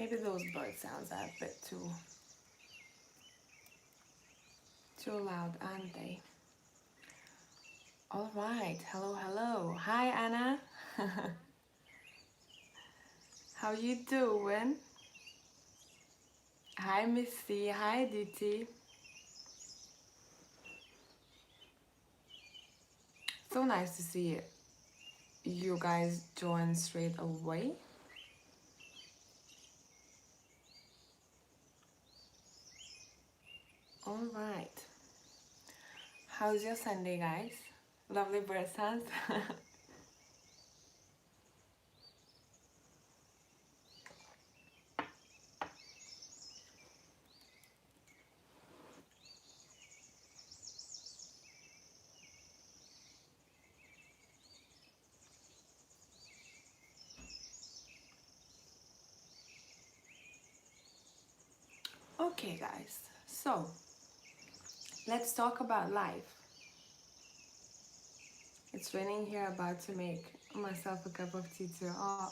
Maybe those bird sounds are a bit too loud, aren't they? All right. Hello, hello. Hi, Anna. How you doing? Hi, Missy. Hi, Diti. So nice to see you guys join straight away. All right. How's your Sunday, guys? Lovely bird sounds. Okay, guys. So let's talk about life. It's raining here, about to make myself a cup of tea too. Oh,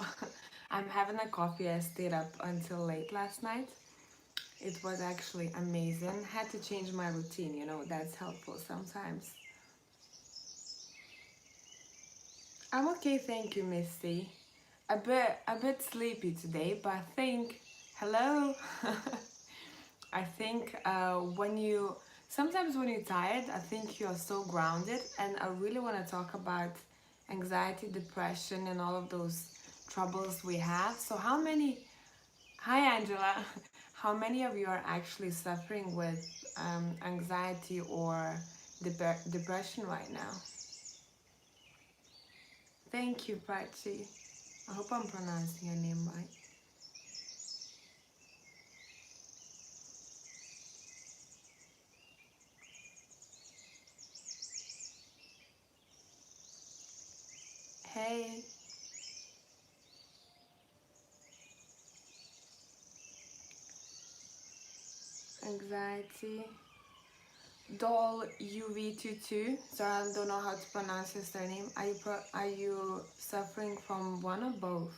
I'm having a coffee. I stayed up until late last night. It was actually amazing. Had to change my routine, that's helpful sometimes. I'm okay, thank you, Misty. A bit sleepy today, but I think hello. I think sometimes when you're tired, I think you're so grounded, and I really want to talk about anxiety, depression, and all of those troubles we have. So, hi Angela, how many of you are actually suffering with anxiety or depression right now? Thank you, Prachi. I hope I'm pronouncing your name right. Hey. Anxiety. Doll UV22. Sorry, I don't know how to pronounce your surname. Are you suffering from one or both?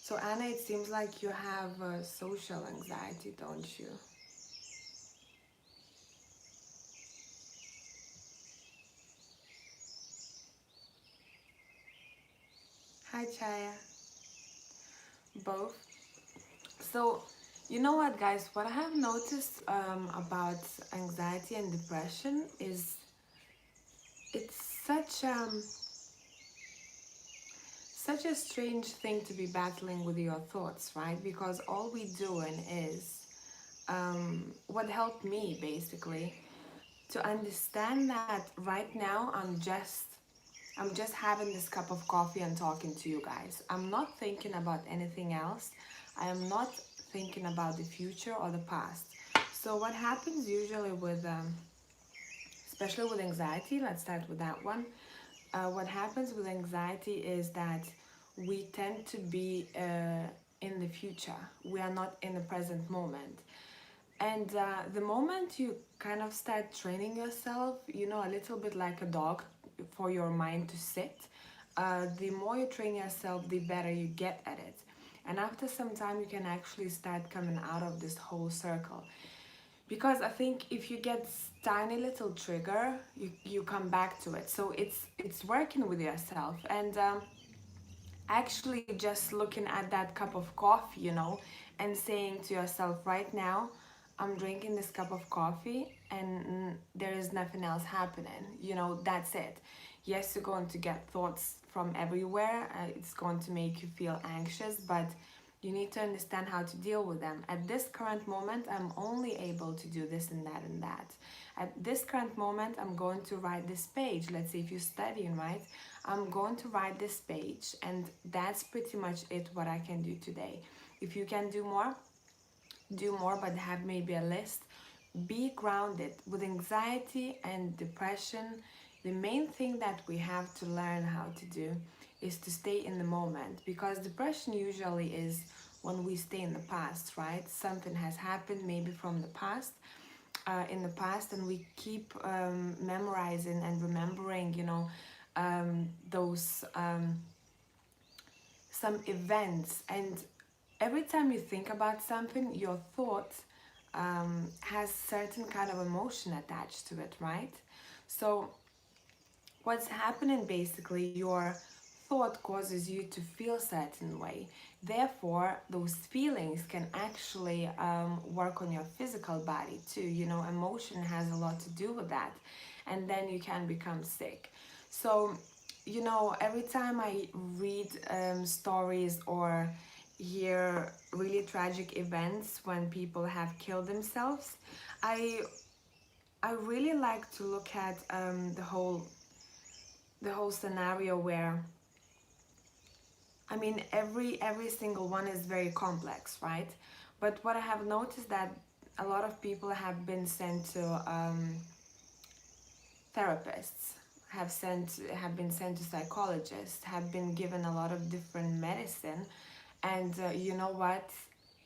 So Anna, it seems like you have social anxiety, don't you? Hi Chaya. Both. So you know what, guys? What I have noticed about anxiety and depression is it's such a strange thing to be battling with your thoughts, right? Because all we doing is what helped me basically to understand that right now I'm just having this cup of coffee and talking to you guys. I'm not thinking about anything else. I am not thinking about the future or the past. So what happens usually with especially with anxiety, let's start with that one. What happens with anxiety is that we tend to be in the future. We are not in the present moment. And the moment you kind of start training yourself, a little bit like a dog, for your mind to sit, the more you train yourself, the better you get at it. And after some time, you can actually start coming out of this whole circle. Because I think if you get tiny little trigger, you come back to it. So it's working with yourself. And actually just looking at that cup of coffee, and saying to yourself, right now, I'm drinking this cup of coffee and there is nothing else happening. That's it. Yes, you're going to get thoughts from everywhere. It's going to make you feel anxious, but you need to understand how to deal with them. At this current moment, I'm only able to do this and that and that. At this current moment, I'm going to write this page. Let's say if you're studying, right? I'm going to write this page, and that's pretty much it what I can do today. If you can do more, but have maybe a list. Be grounded. With anxiety and depression, the main thing that we have to learn how to do is to stay in the moment, because depression usually is when we stay in the past, right? Something has happened maybe from the past, in the past, and we keep memorizing and remembering, those some events. And every time you think about something, your thought has certain kind of emotion attached to it, right? So what's happening, basically, your thought causes you to feel certain way. Therefore, those feelings can actually work on your physical body too. Emotion has a lot to do with that, and then you can become sick. So every time I read stories or hear really tragic events when people have killed themselves, i I really like to look at the whole scenario where, I mean, every single one is very complex, right? But what I have noticed, that a lot of people have been sent to therapists, have been sent to psychologists, have been given a lot of different medicine, and you know what?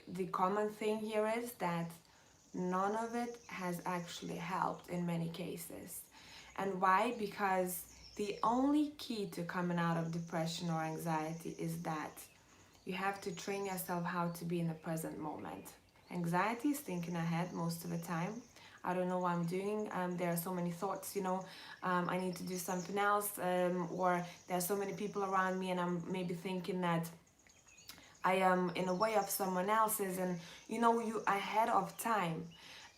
The common thing here is that none of it has actually helped in many cases. And why? Because the only key to coming out of depression or anxiety is that you have to train yourself how to be in the present moment. Anxiety is thinking ahead most of the time. I don't know what I'm doing. There are so many thoughts, I need to do something else, or there are so many people around me, and I'm maybe thinking that I am in a way of someone else's, and you ahead of time.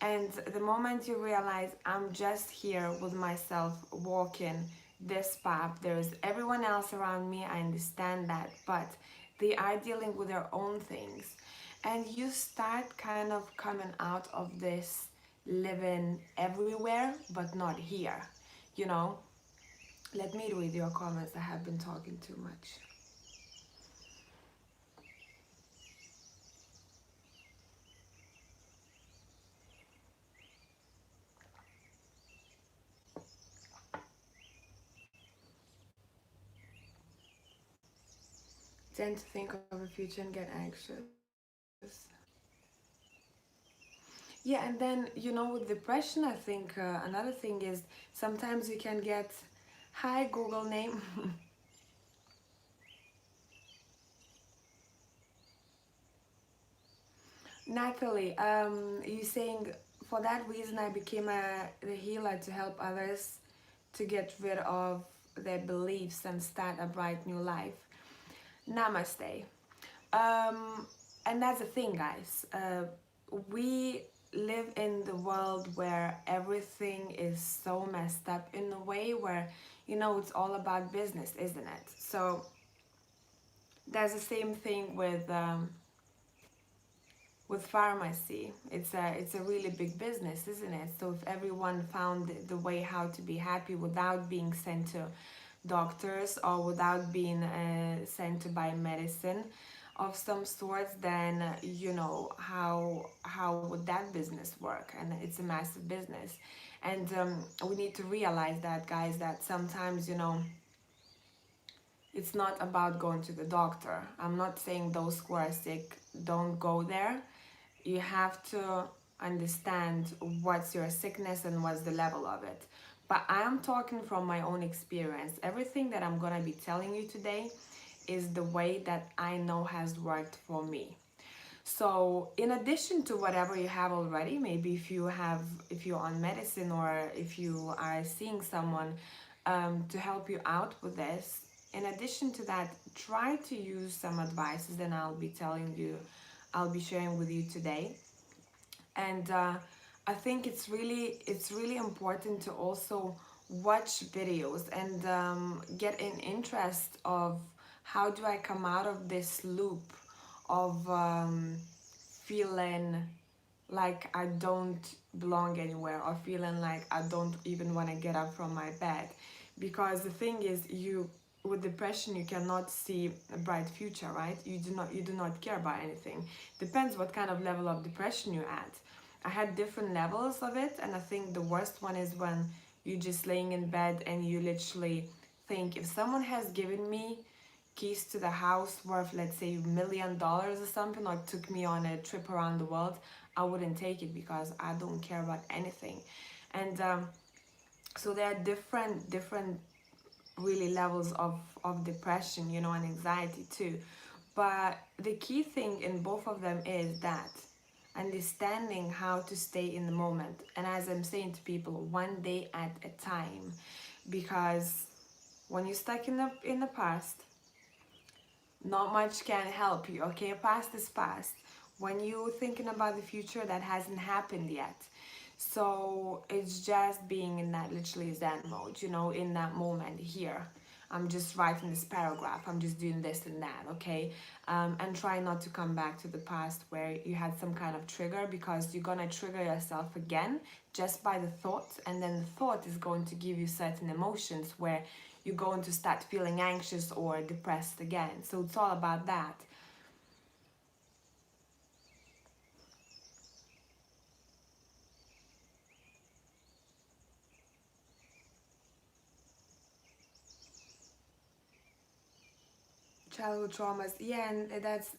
And the moment you realize, I'm just here with myself walking this path, there's everyone else around me, I understand that, but they are dealing with their own things. And you start kind of coming out of this living everywhere but not here, you know. Let me read your comments. I have been talking too much. Tend to think of the future and get anxious. Yeah, and then with depression, I think another thing is sometimes you can get, hi Google name. Natalie, you saying, for that reason I became the healer to help others to get rid of their beliefs and start a bright new life. Namaste. Um, and that's the thing, guys. We live in the world where everything is so messed up in a way where, it's all about business, isn't it? So there's the same thing with pharmacy. It's a really big business, isn't it? So if everyone found the way how to be happy without being sent to doctors or without being sent to buy medicine of some sorts, then how would that business work? And it's a massive business, and we need to realize that, guys, that sometimes it's not about going to the doctor. I'm not saying those who are sick don't go there. You have to understand what's your sickness and what's the level of it. But I am talking from my own experience. Everything that I'm gonna be telling you today is the way that I know has worked for me. So in addition to whatever you have already, maybe if you're on medicine, or if you are seeing someone to help you out with this, in addition to that, try to use some advices that I'll be sharing with you today. And I think it's really important to also watch videos and get an interest of, how do I come out of this loop of feeling like I don't belong anywhere, or feeling like I don't even want to get up from my bed. Because the thing is, with depression, you cannot see a bright future, right? You do not care about anything. Depends what kind of level of depression you're at. I had different levels of it, and I think the worst one is when you're just laying in bed and you literally think, if someone has given me keys to the house worth, let's say, $1 million or something, or took me on a trip around the world, I wouldn't take it because I don't care about anything. And so there are different really levels of depression, you know, and anxiety too. But the key thing in both of them is that understanding how to stay in the moment. And as I'm saying to people, one day at a time. Because when you're stuck in the past, not much can help you, okay? Past is past. When you're thinking about the future, that hasn't happened yet. So it's just being in that literally Zen mode, you know, in that moment here. I'm just writing this paragraph, I'm just doing this and that, okay? And try not to come back to the past where you had some kind of trigger, because you're gonna trigger yourself again just by the thought, and then the thought is going to give you certain emotions where you're going to start feeling anxious or depressed again. So it's all about that. Childhood traumas, yeah, and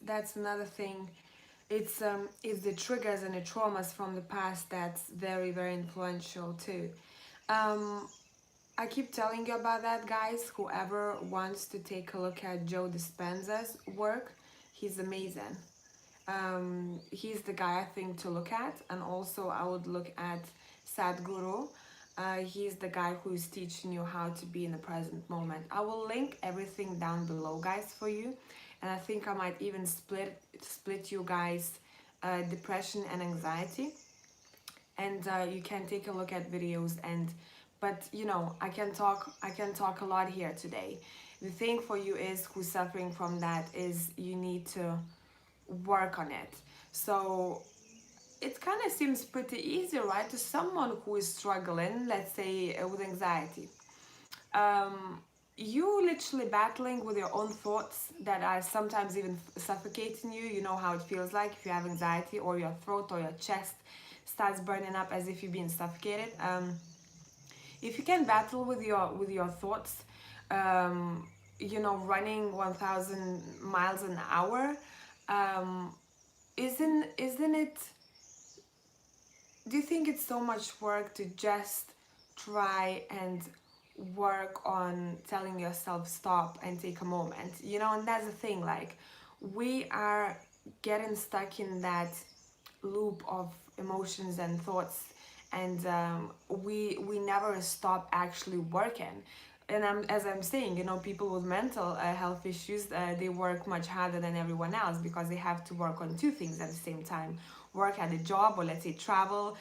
that's another thing. It's the triggers and the traumas from the past that's very influential too. Um, I keep telling you about that, guys. Whoever wants to take a look at Joe Dispenza's work, he's amazing. He's the guy I think to look at, and also I would look at Sadhguru. He's the guy who is teaching you how to be in the present moment. I will link everything down below, guys, for you, and I think I might even split you guys depression and anxiety, and you can take a look at videos. And but you know, I can talk a lot here today. The thing for you is, who's suffering from that, is you need to work on it. So it kind of seems pretty easy, right, to someone who is struggling, let's say, with anxiety. um, you literally battling with your own thoughts that are sometimes even suffocating you. You know how it feels like if you have anxiety, or your throat or your chest starts burning up as if you're being suffocated. If you can battle with your thoughts, you know, running 1,000 miles an hour, um, isn't it, do you think it's so much work to just try and work on telling yourself stop and take a moment, you know? And that's the thing, like, we are getting stuck in that loop of emotions and thoughts, and we never stop actually working. And as I'm saying, you know, people with mental health issues, they work much harder than everyone else, because they have to work on two things at the same time: work at a job, or let's say travel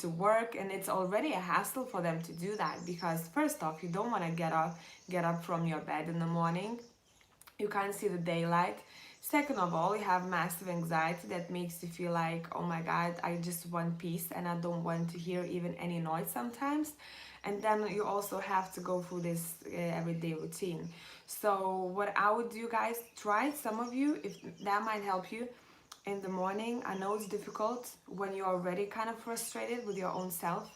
to work. And it's already a hassle for them to do that, because first off, you don't want to get up from your bed in the morning. You can't see the daylight. Second of all, you have massive anxiety that makes you feel like, oh my god, I just want peace and I don't want to hear even any noise sometimes. And then you also have to go through this everyday routine. So what I would do, guys, try, some of you, if that might help you, in the morning. I know it's difficult when you're already kind of frustrated with your own self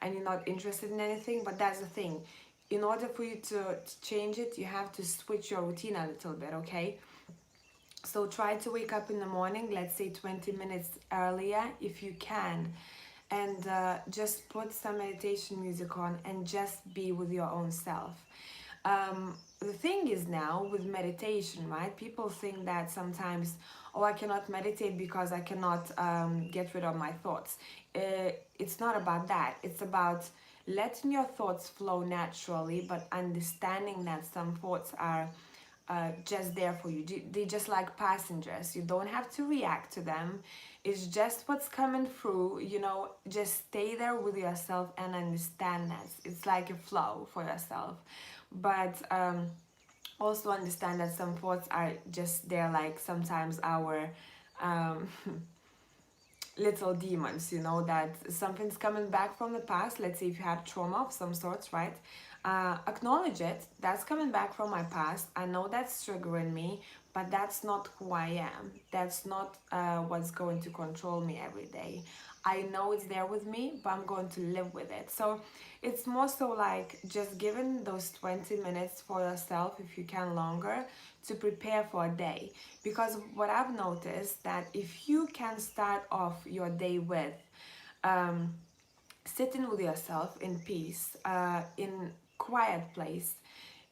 and you're not interested in anything, but that's the thing. In order for you to change it, you have to switch your routine a little bit, okay? So try to wake up in the morning, let's say 20 minutes earlier if you can, and just put some meditation music on and just be with your own self. The thing is, now with meditation, right, people think that sometimes, oh, I cannot meditate because I cannot get rid of my thoughts. It's not about that. It's about letting your thoughts flow naturally, but understanding that some thoughts are just there for you. They just like passengers. You don't have to react to them. It's just what's coming through, you know. Just stay there with yourself and understand that it's like a flow for yourself. But also understand that some thoughts are just there, like sometimes our um, little demons, you know, that something's coming back from the past. Let's say if you have trauma of some sorts, right? Acknowledge it. That's coming back from my past. I know that's triggering me, but that's not who I am. That's not what's going to control me every day. I know it's there with me, but I'm going to live with it. So it's more so like just giving those 20 minutes for yourself, if you can longer, to prepare for a day. Because what I've noticed, that if you can start off your day with um, sitting with yourself in peace, in quiet place,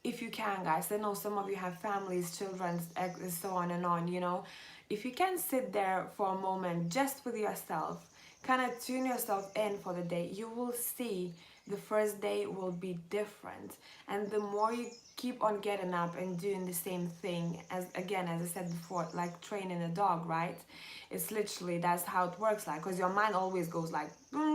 if you can, guys. I know some of you have families, children, so on and on, you know. If you can sit there for a moment just with yourself, kind of tune yourself in for the day, you will see the first day will be different. And the more you keep on getting up and doing the same thing, as again, as I said before, like training a dog, right? It's literally, that's how it works, like, because your mind always goes like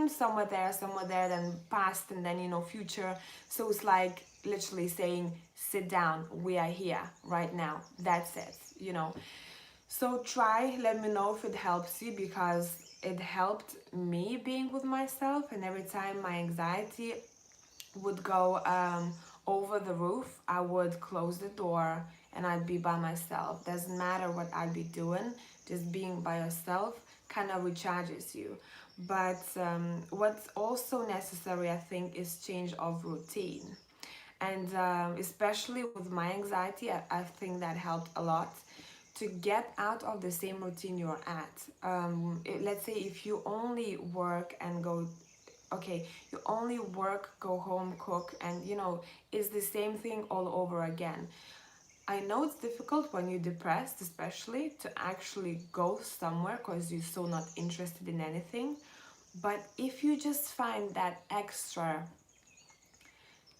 somewhere there, then past, and then, you know, future. So it's like literally saying, sit down, we are here right now, that's it, you know. So try, let me know if it helps you, because it helped me being with myself. And every time my anxiety would go over the roof, I would close the door and I'd be by myself. Doesn't matter what I'd be doing, just being by yourself kind of recharges you. But what's also necessary, I think, is change of routine. And especially with my anxiety, I think that helped a lot to get out of the same routine you're at. Let's say if you only work and go, okay, you only work, go home, cook, and you know, it's the same thing all over again. I know it's difficult when you're depressed, especially, to actually go somewhere because you're so not interested in anything. But if you just find that extra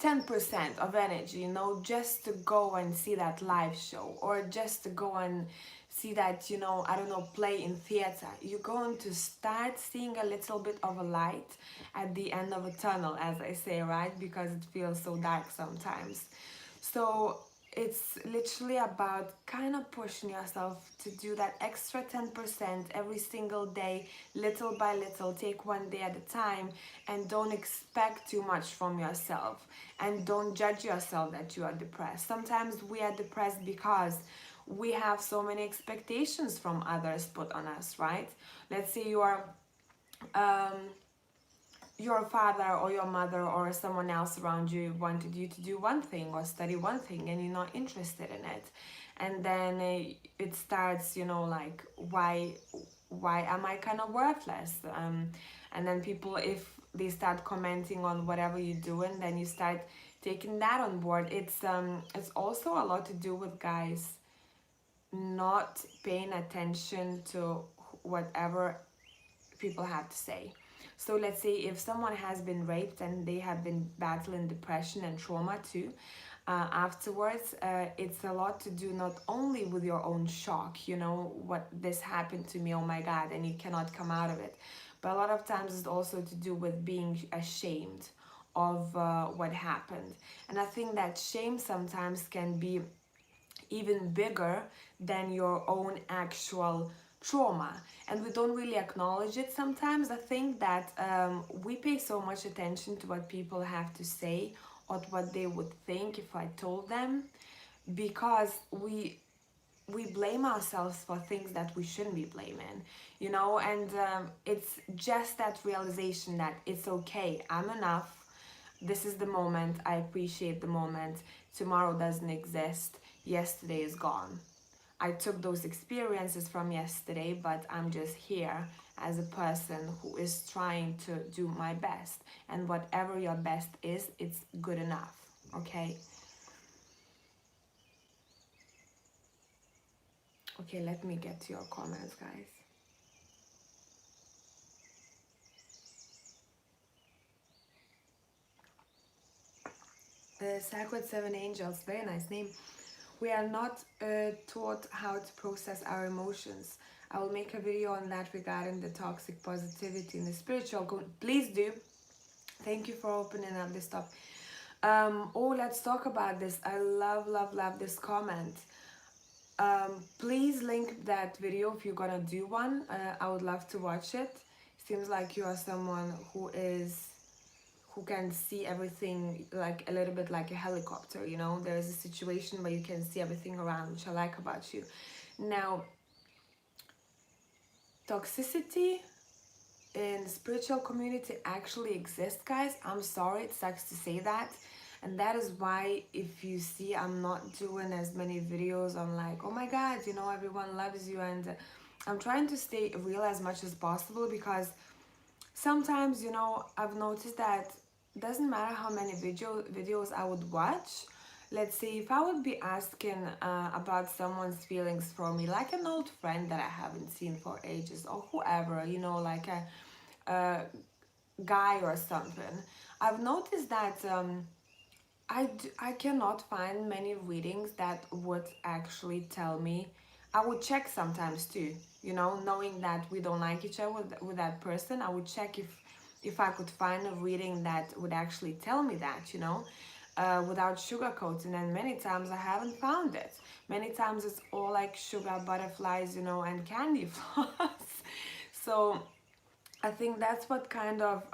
10% of energy, you know, just to go and see that live show, or just to go and see that, you know, I don't know, play in theater, you're going to start seeing a little bit of a light at the end of a tunnel, as I say, right? Because it feels so dark sometimes. So it's literally about kind of pushing yourself to do that extra 10% every single day, little by little. Take one day at a time, and don't expect too much from yourself, and don't judge yourself that you are depressed. Sometimes we are depressed because we have so many expectations from others put on us, right? Let's say you are your father or your mother or someone else around you wanted you to do one thing or study one thing, and you're not interested in it. And then it starts, you know, like, why am I kind of worthless? And then people, if they start commenting on whatever you're doing, then you start taking that on board. It's also a lot to do with, guys, not paying attention to whatever people have to say. So let's say if someone has been raped and they have been battling depression and trauma too, afterwards, it's a lot to do not only with your own shock, you know, what this happened to me, oh my God, and you cannot come out of it. But a lot of times it's also to do with being ashamed of what happened. And I think that shame sometimes can be even bigger than your own actual trauma, and we don't really acknowledge it sometimes. I think that we pay so much attention to what people have to say or what they would think if I told them, because we blame ourselves for things that we shouldn't be blaming, you know. And it's just that realization that it's okay, I'm enough, this is the moment, I appreciate the moment, tomorrow doesn't exist, yesterday is gone. I took those experiences from yesterday, but I'm just here as a person who is trying to do my best. And whatever your best is, it's good enough, okay? Okay, let me get to your comments, guys. The Sacred Seven Angels, very nice name. We are not taught how to process our emotions. I will make a video on that regarding the toxic positivity in the spiritual. Please do. Thank you for opening up this topic. Oh, let's talk about this. I love this comment. Please link that video if you're gonna do one. I would love to watch it. Seems like you are someone who is who can see everything like a little bit like a helicopter, you know. There is a situation where you can see everything around, which I like about you. Now, toxicity in the spiritual community actually exists, guys. I'm sorry, it sucks to say that. And that is why, if you see, I'm not doing as many videos on like, oh my god, you know, everyone loves you, and I'm trying to stay real as much as possible, because sometimes, you know, I've noticed that it doesn't matter how many videos I would watch. Let's say if I would be asking about someone's feelings for me, like an old friend that I haven't seen for ages, or whoever, you know, like a guy or something, I've noticed that I cannot find many readings that would actually tell me. I would check sometimes too, you know, knowing that we don't like each other with that person. I would check if I could find a reading that would actually tell me that, you know, without sugarcoating. And many times I haven't found it. Many times it's all like sugar, butterflies, you know, and candy floss. So I think that's what kind of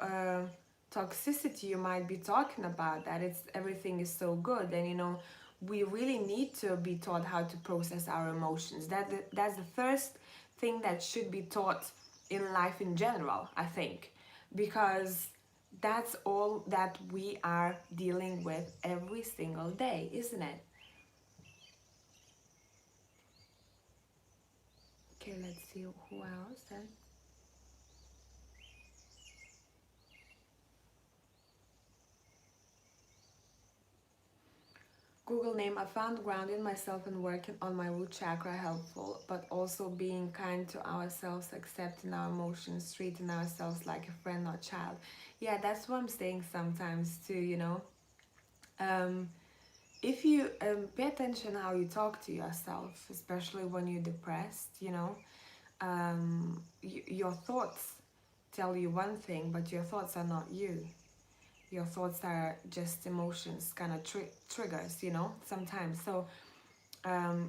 toxicity you might be talking about, that it's everything is so good. And you know, we really need to be taught how to process our emotions. That's the first thing that should be taught in life in general, I think, because that's all that we are dealing with every single day, isn't it? Okay, let's see who else then. Google name. I found grounding myself and working on my root chakra helpful, but also being kind to ourselves, accepting our emotions, treating ourselves like a friend or child. Yeah, that's what I'm saying sometimes too, you know. Um, if you pay attention how you talk to yourself, especially when you're depressed, you know, your thoughts tell you one thing, but your thoughts are not you. Your thoughts are just emotions, kind of triggers, you know, sometimes. So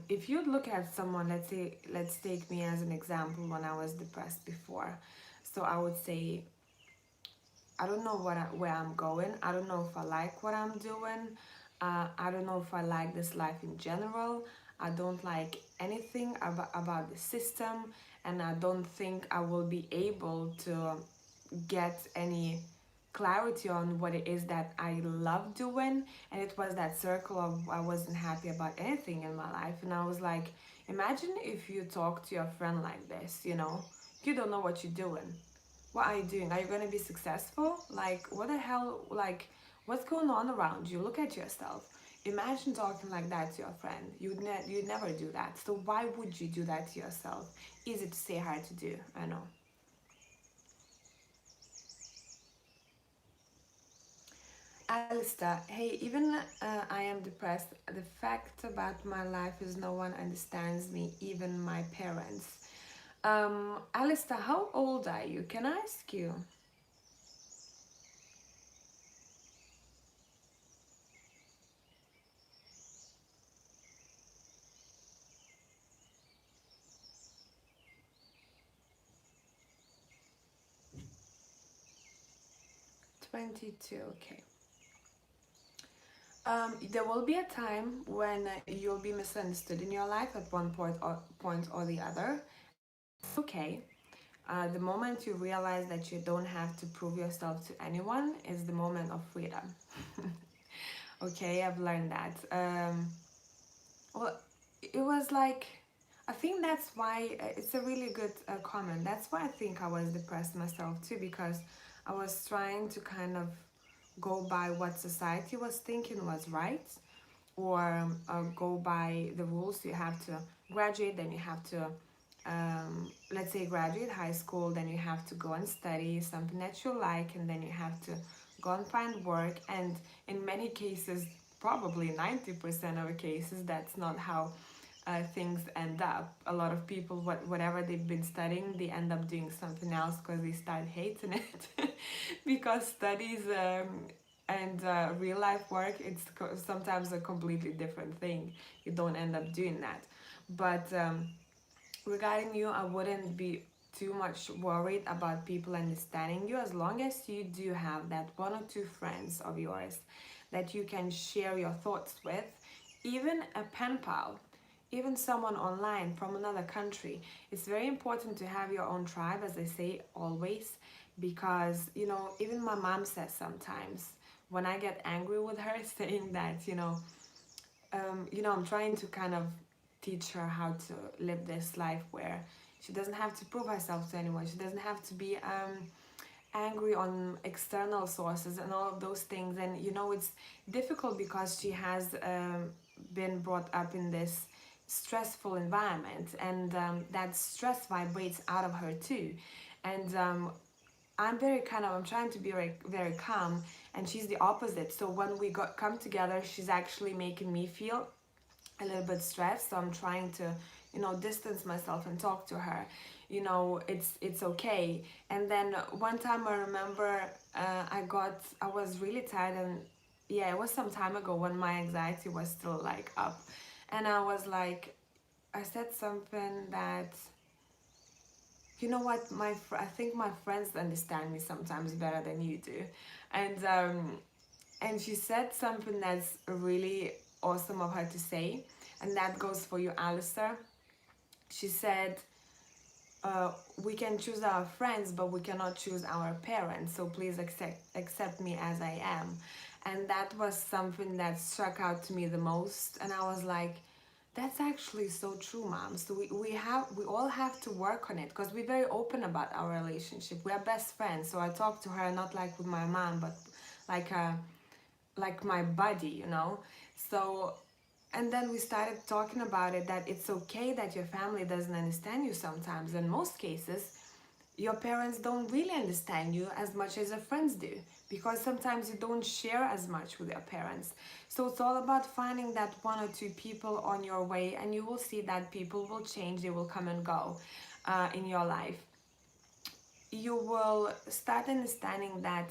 if you look at someone, let's take me as an example when I was depressed before. So I would say, I don't know where I'm going. I don't know if I like what I'm doing. I don't know if I like this life in general. I don't like anything about the system, and I don't think I will be able to get any clarity on what it is that I love doing. And it was that circle of I wasn't happy about anything in my life. And I was like, imagine if you talk to your friend like this, you know, you don't know what you're doing. What are you doing? Are you going to be successful? Like, what the hell? Like, what's going on around you? Look at yourself. Imagine talking like that to your friend. You'd never do that. So why would you do that to yourself? Easy to say, hard to do. I know. Alistair, hey, even I am depressed. The fact about my life is no one understands me, even my parents. Alistair, how old are you? Can I ask you? 22, okay. There will be a time when you'll be misunderstood in your life at one point or the other. Okay. The moment you realize that you don't have to prove yourself to anyone is the moment of freedom. Okay, I've learned that. Well, it was like, I think that's why it's a really good comment. That's why I think I was depressed myself too, because I was trying to kind of go by what society was thinking was right, or go by the rules. You have to graduate, then you have to let's say graduate high school, then you have to go and study something that you like, and then you have to go and find work. And in many cases, probably 90% of the cases, that's not how things end up. A lot of people, whatever they've been studying, they end up doing something else because they start hating it. Because studies and real life work, it's sometimes a completely different thing. You don't end up doing that. But regarding you, I wouldn't be too much worried about people understanding you, as long as you do have that one or two friends of yours that you can share your thoughts with, even a pen pal, even someone online from another country. It's very important to have your own tribe, as I say always, because even my mom says sometimes when I get angry with her, saying that I'm trying to kind of teach her how to live this life where she doesn't have to prove herself to anyone. She doesn't have to be angry on external sources and all of those things. And it's difficult because she has been brought up in this stressful environment, and that stress vibrates out of her too. And I'm trying to be very, very calm, and she's the opposite. So when we come together, she's actually making me feel a little bit stressed. So I'm trying to distance myself and talk to her. It's okay. And then one time I remember, I was really tired, and yeah, it was some time ago when my anxiety was still like up, and I was like, I said something that, you know what, I think my friends understand me sometimes better than you do. And she said something that's really awesome of her to say, and that goes for you, Alistair. She said, we can choose our friends, but we cannot choose our parents, so please accept me as I am. And that was something that struck out to me the most, and I was like, that's actually so true, mom. So we all have to work on it, because we're very open about our relationship. We are best friends, so I talk to her not like with my mom, but like my buddy. So, and then we started talking about it, that it's okay that your family doesn't understand you sometimes. In most cases, your parents don't really understand you as much as your friends do, because sometimes you don't share as much with your parents. So it's all about finding that one or two people on your way, and you will see that people will change. They will come and go in your life. You will start understanding that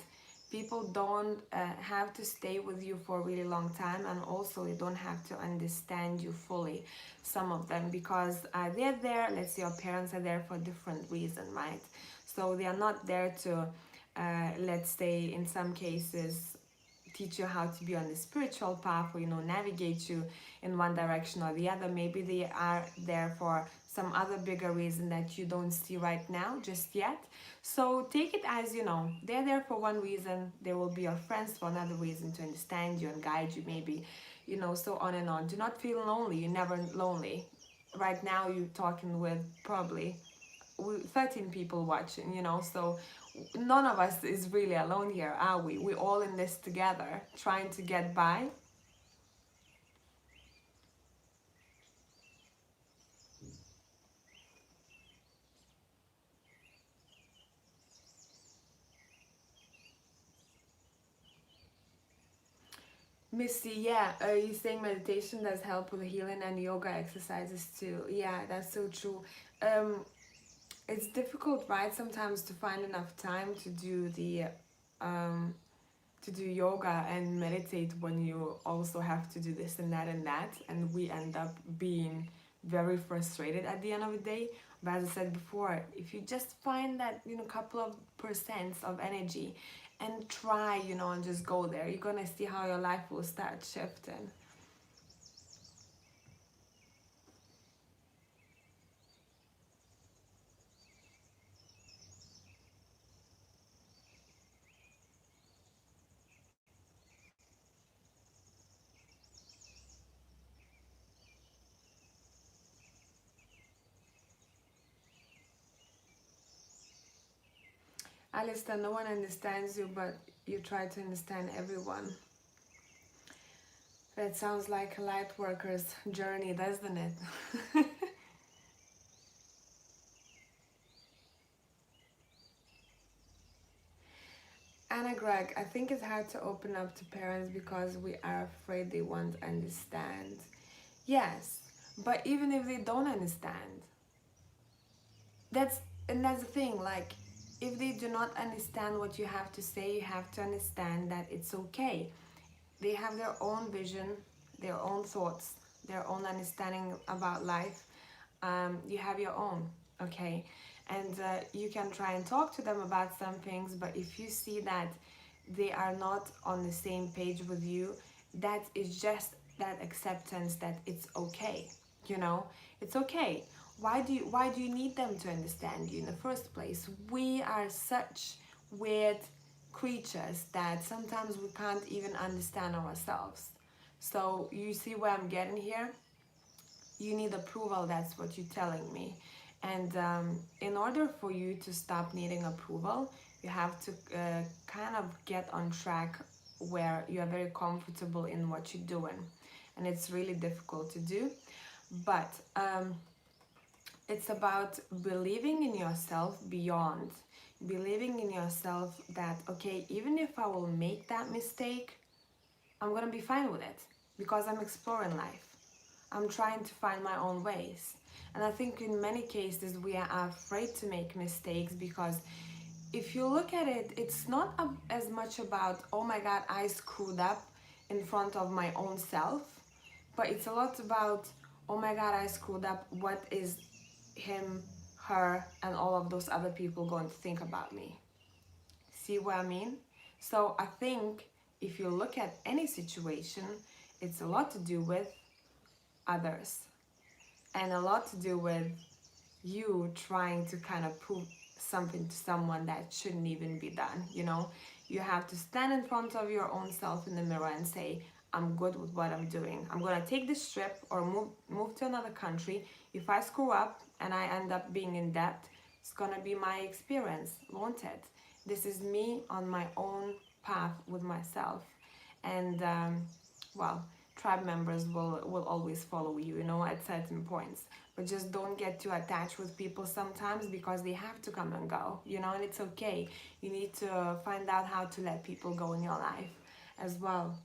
people don't have to stay with you for a really long time, and also they don't have to understand you fully, some of them, because they're there, let's say your parents are there for a different reason, right? So they are not there to let's say in some cases teach you how to be on the spiritual path, or navigate you in one direction or the other. Maybe they are there for some other bigger reason that you don't see right now just yet. So take it as, they're there for one reason. They will be your friends for another reason, to understand you and guide you, maybe, so on and on. Do not feel lonely. You're never lonely. Right now you're talking with probably 13 people watching, so none of us is really alone here, are we? We're all in this together, trying to get by. Missy, yeah, you're saying meditation does help with healing, and yoga exercises too. Yeah, that's so true. Um, it's difficult, right, sometimes to find enough time to do um, yoga and meditate when you also have to do this and that, and we end up being very frustrated at the end of the day. But as I said before, if you just find that couple of percents of energy and try, and just go there, you're gonna see how your life will start shifting. Alistair, no one understands you, but you try to understand everyone. That sounds like a light worker's journey, doesn't it? Anna Greg, I think it's hard to open up to parents because we are afraid they won't understand. Yes, but even if they don't understand, that's that's the thing. Like, if they do not understand what you have to say, you have to understand that it's okay. They have their own vision, their own thoughts, their own understanding about life. You have your own, okay? And you can try and talk to them about some things, but if you see that they are not on the same page with you, that is just that acceptance that it's okay. You know, it's okay. Why do you need them to understand you in the first place? We are such weird creatures that sometimes we can't even understand ourselves. So you see where I'm getting here? You need approval, that's what you're telling me. And in order for you to stop needing approval, you have to kind of get on track where you are very comfortable in what you're doing. And it's really difficult to do, but it's about believing in yourself beyond. Believing in yourself that, okay, even if I will make that mistake, I'm gonna be fine with it because I'm exploring life. I'm trying to find my own ways. And I think in many cases we are afraid to make mistakes because if you look at it, it's not as much about, oh my God, I screwed up in front of my own self, but it's a lot about, oh my God, I screwed up. What is him, her, and all of those other people going to think about me? See what I mean? So I think if you look at any situation, it's a lot to do with others and a lot to do with you trying to kind of prove something to someone that shouldn't even be done. You know, you have to stand in front of your own self in the mirror and say, I'm good with what I'm doing. I'm gonna take this trip or move to another country. If I screw up and I end up being in debt, it's gonna be my experience, won't it? This is me on my own path with myself. And well, tribe members will always follow you, you know, at certain points. But just don't get too attached with people sometimes because they have to come and go, you know, and it's okay. You need to find out how to let people go in your life as well.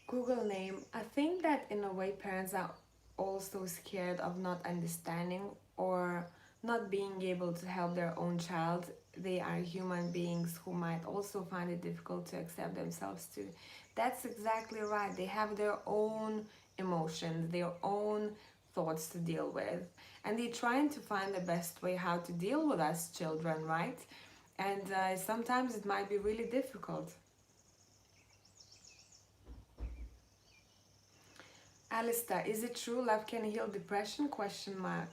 Google name. I think that in a way parents are also scared of not understanding or not being able to help their own child. They are human beings who might also find it difficult to accept themselves too. That's exactly right. They have their own emotions, their own thoughts to deal with. And they're trying to find the best way how to deal with us children, right? And sometimes it might be really difficult. Alistair, is it true love can heal depression? Question mark.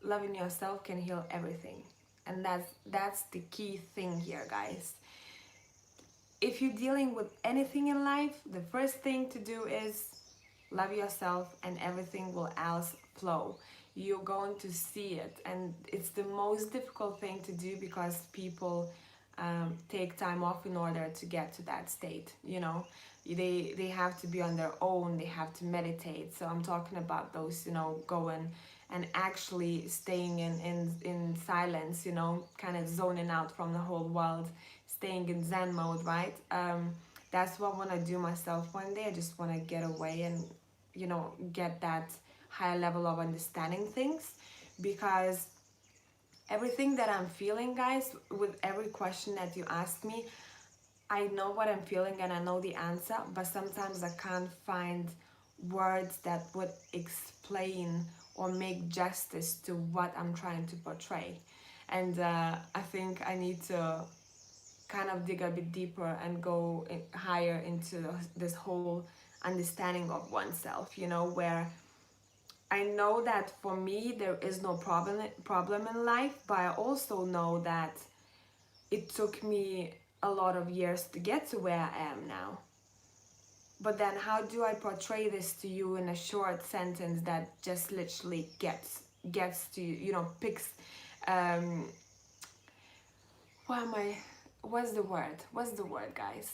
Loving yourself can heal everything, and that's the key thing here, guys. If you're dealing with anything in life, the first thing to do is love yourself, and everything will else flow. You're going to see it, and it's the most difficult thing to do because people take time off in order to get to that state. You know, they have to be on their own. They have to meditate. So I'm talking about those, you know, going and actually staying in silence. You know, kind of zoning out from the whole world, staying in Zen mode, right? That's what I want to do myself one day. I just want to get away and, you know, get that higher level of understanding things, because everything that I'm feeling, guys, with every question that you ask me, I know what I'm feeling and I know the answer, but sometimes I can't find words that would explain or make justice to what I'm trying to portray. And I think I need to kind of dig a bit deeper and go higher into this whole understanding of oneself, you know, where I know that for me there is no problem in life, but I also know that it took me a lot of years to get to where I am now. But then how do I portray this to you in a short sentence that just literally gets to you, you know, picks why am I what's the word, guys?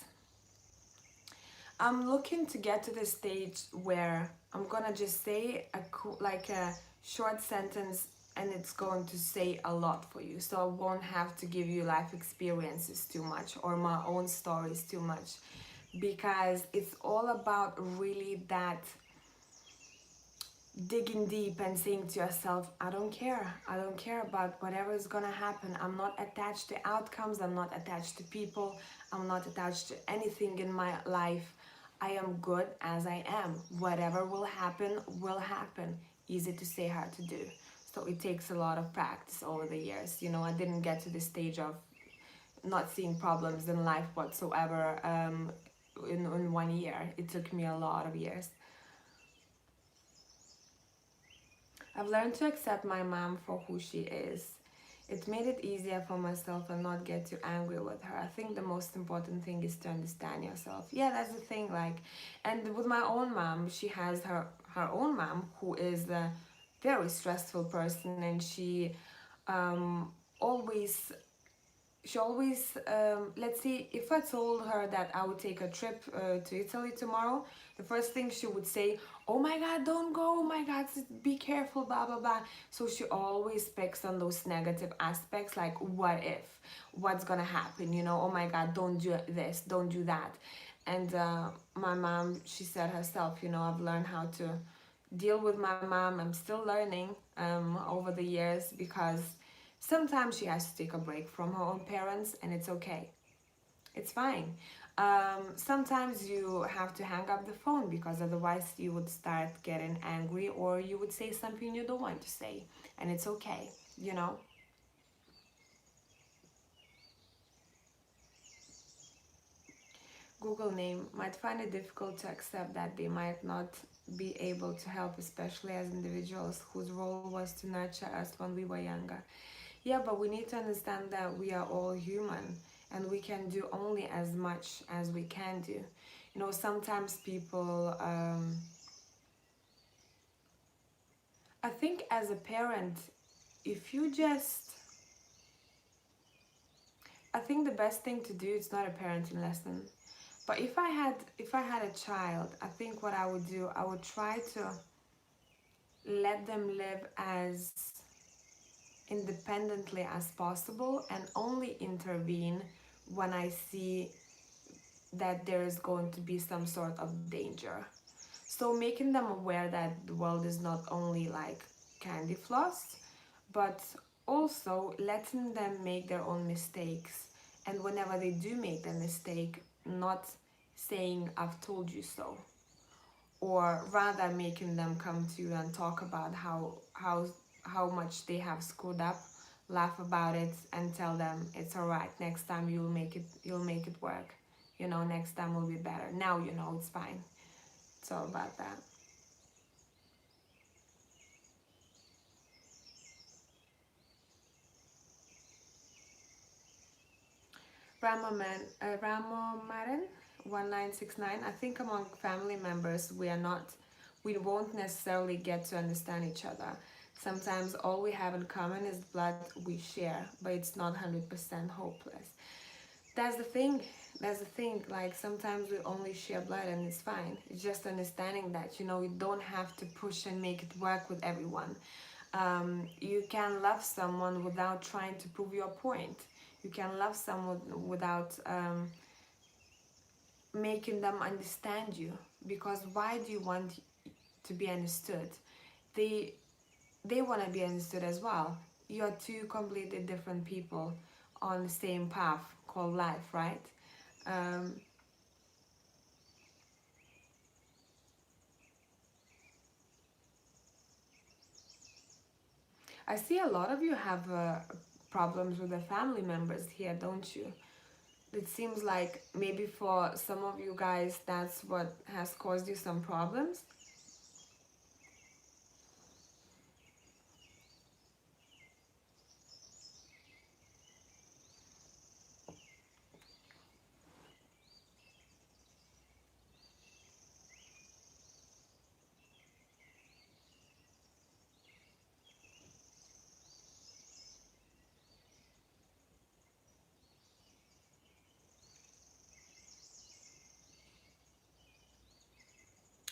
I'm looking to get to the stage where I'm gonna just say like a short sentence, and it's going to say a lot for you. So I won't have to give you life experiences too much or my own stories too much, because it's all about really that digging deep and saying to yourself, I don't care about whatever is gonna happen. I'm not attached to outcomes, I'm not attached to people, I'm not attached to anything in my life. I am good as I am. Whatever will happen, will happen. Easy to say, hard to do. So it takes a lot of practice over the years. You know, I didn't get to the stage of not seeing problems in life whatsoever in 1 year. It took me a lot of years. I've learned to accept my mom for who she is. It made it easier for myself and not get too angry with her. I think the most important thing is to understand yourself. Yeah, that's the thing. Like, and with my own mom, she has her own mom who is a very stressful person, and um, always always let's see, if I told her that I would take a trip to Italy tomorrow, the first thing she would say, oh my god, don't go, oh my god, be careful, blah blah blah. So she always picks on those negative aspects, like what if, what's gonna happen, you know, oh my god, don't do this, don't do that. And my mom, she said herself, you know, I've learned how to deal with my mom. I'm still learning over the years, because sometimes she has to take a break from her own parents, and it's okay. It's fine. Sometimes you have to hang up the phone, because otherwise you would start getting angry, or you would say something you don't want to say, and it's okay, you know. Google name might find it difficult to accept that they might not be able to help, especially as individuals whose role was to nurture us when we were younger. Yeah, but we need to understand that we are all human, and we can do only as much as we can do. You know, sometimes people, I think as a parent, if you just, I think the best thing to do, it's not a parenting lesson, but if I had a child, I think what I would do, I would try to let them live as independently as possible, and only intervene when I see that there is going to be some sort of danger. So making them aware that the world is not only like candy floss, but also letting them make their own mistakes. And whenever they do make the mistake, not saying I've told you so, or rather making them come to you and talk about how much they have screwed up, laugh about it, and tell them it's all right. Next time you'll make it work. You know, next time will be better. Now you know it's fine. It's all about that. Ramo Marin 1969. I think among family members we won't necessarily get to understand each other. Sometimes all we have in common is blood we share, but it's not 100% hopeless. That's the thing. That's the thing. Like sometimes we only share blood, and it's fine. It's just understanding that, you know, you don't have to push and make it work with everyone. You can love someone without trying to prove your point. You can love someone without making them understand you. Because why do you want to be understood? They they want to be understood as well. You're two completely different people on the same path called life, right? Um, I see a lot of you have problems with the family members here, don't you? It seems like maybe for some of you guys, that's what has caused you some problems.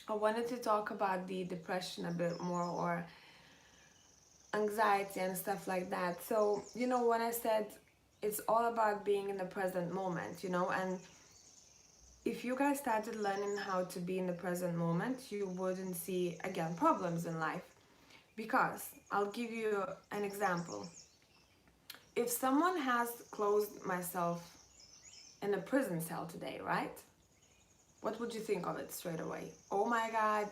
I wanted to talk about the depression a bit more, or anxiety and stuff like that. So, you know, when I said it's all about being in the present moment, you know, and if you guys started learning how to be in the present moment, you wouldn't see, again, problems in life. Because I'll give you an example. If someone has closed myself in a prison cell today, right? what would you think of it straight away? Oh my God,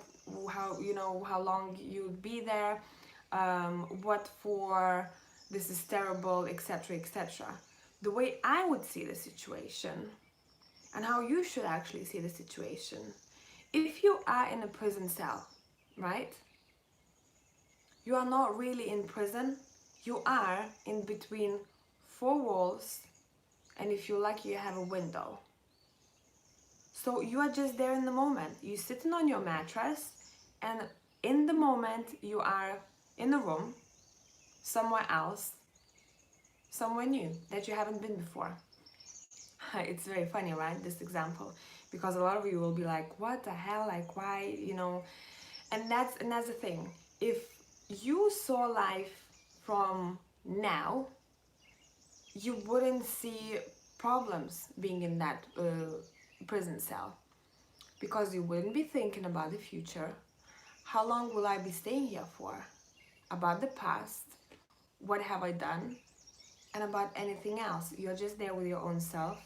how, you know, how long you'd be there, what for, this is terrible, etc., etc. The way I would see the situation, and how you should actually see the situation. If you are in a prison cell, right? You are not really in prison. You are in between four walls, and if you're lucky, you have a window. So you are just there in the moment. You're sitting on your mattress, and in the moment, you are in a room, somewhere else, somewhere new that you haven't been before. It's very funny, right? This example, because a lot of you will be like, "What the hell? Like, why?" You know, and that's the thing. If you saw life from now, you wouldn't see problems being in that prison cell, because you wouldn't be thinking about the future. How long will I be staying here for? About the past, what have I done, and about anything else. You're just there with your own self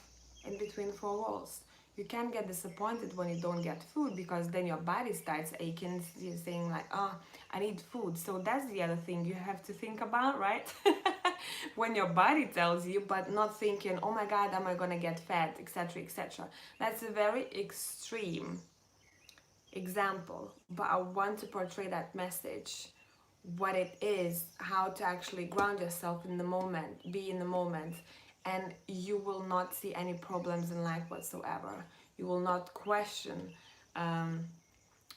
in between four walls. You can't get disappointed when you don't get food, because then your body starts aching. You're saying like, oh, I need food. So that's the other thing you have to think about, right? When your body tells you, but not thinking, oh my God, am I gonna get fat, etc., etc. That's a very extreme example, but I want to portray that message, what it is, how to actually ground yourself in the moment, be in the moment, and you will not see any problems in life whatsoever. You will not question um,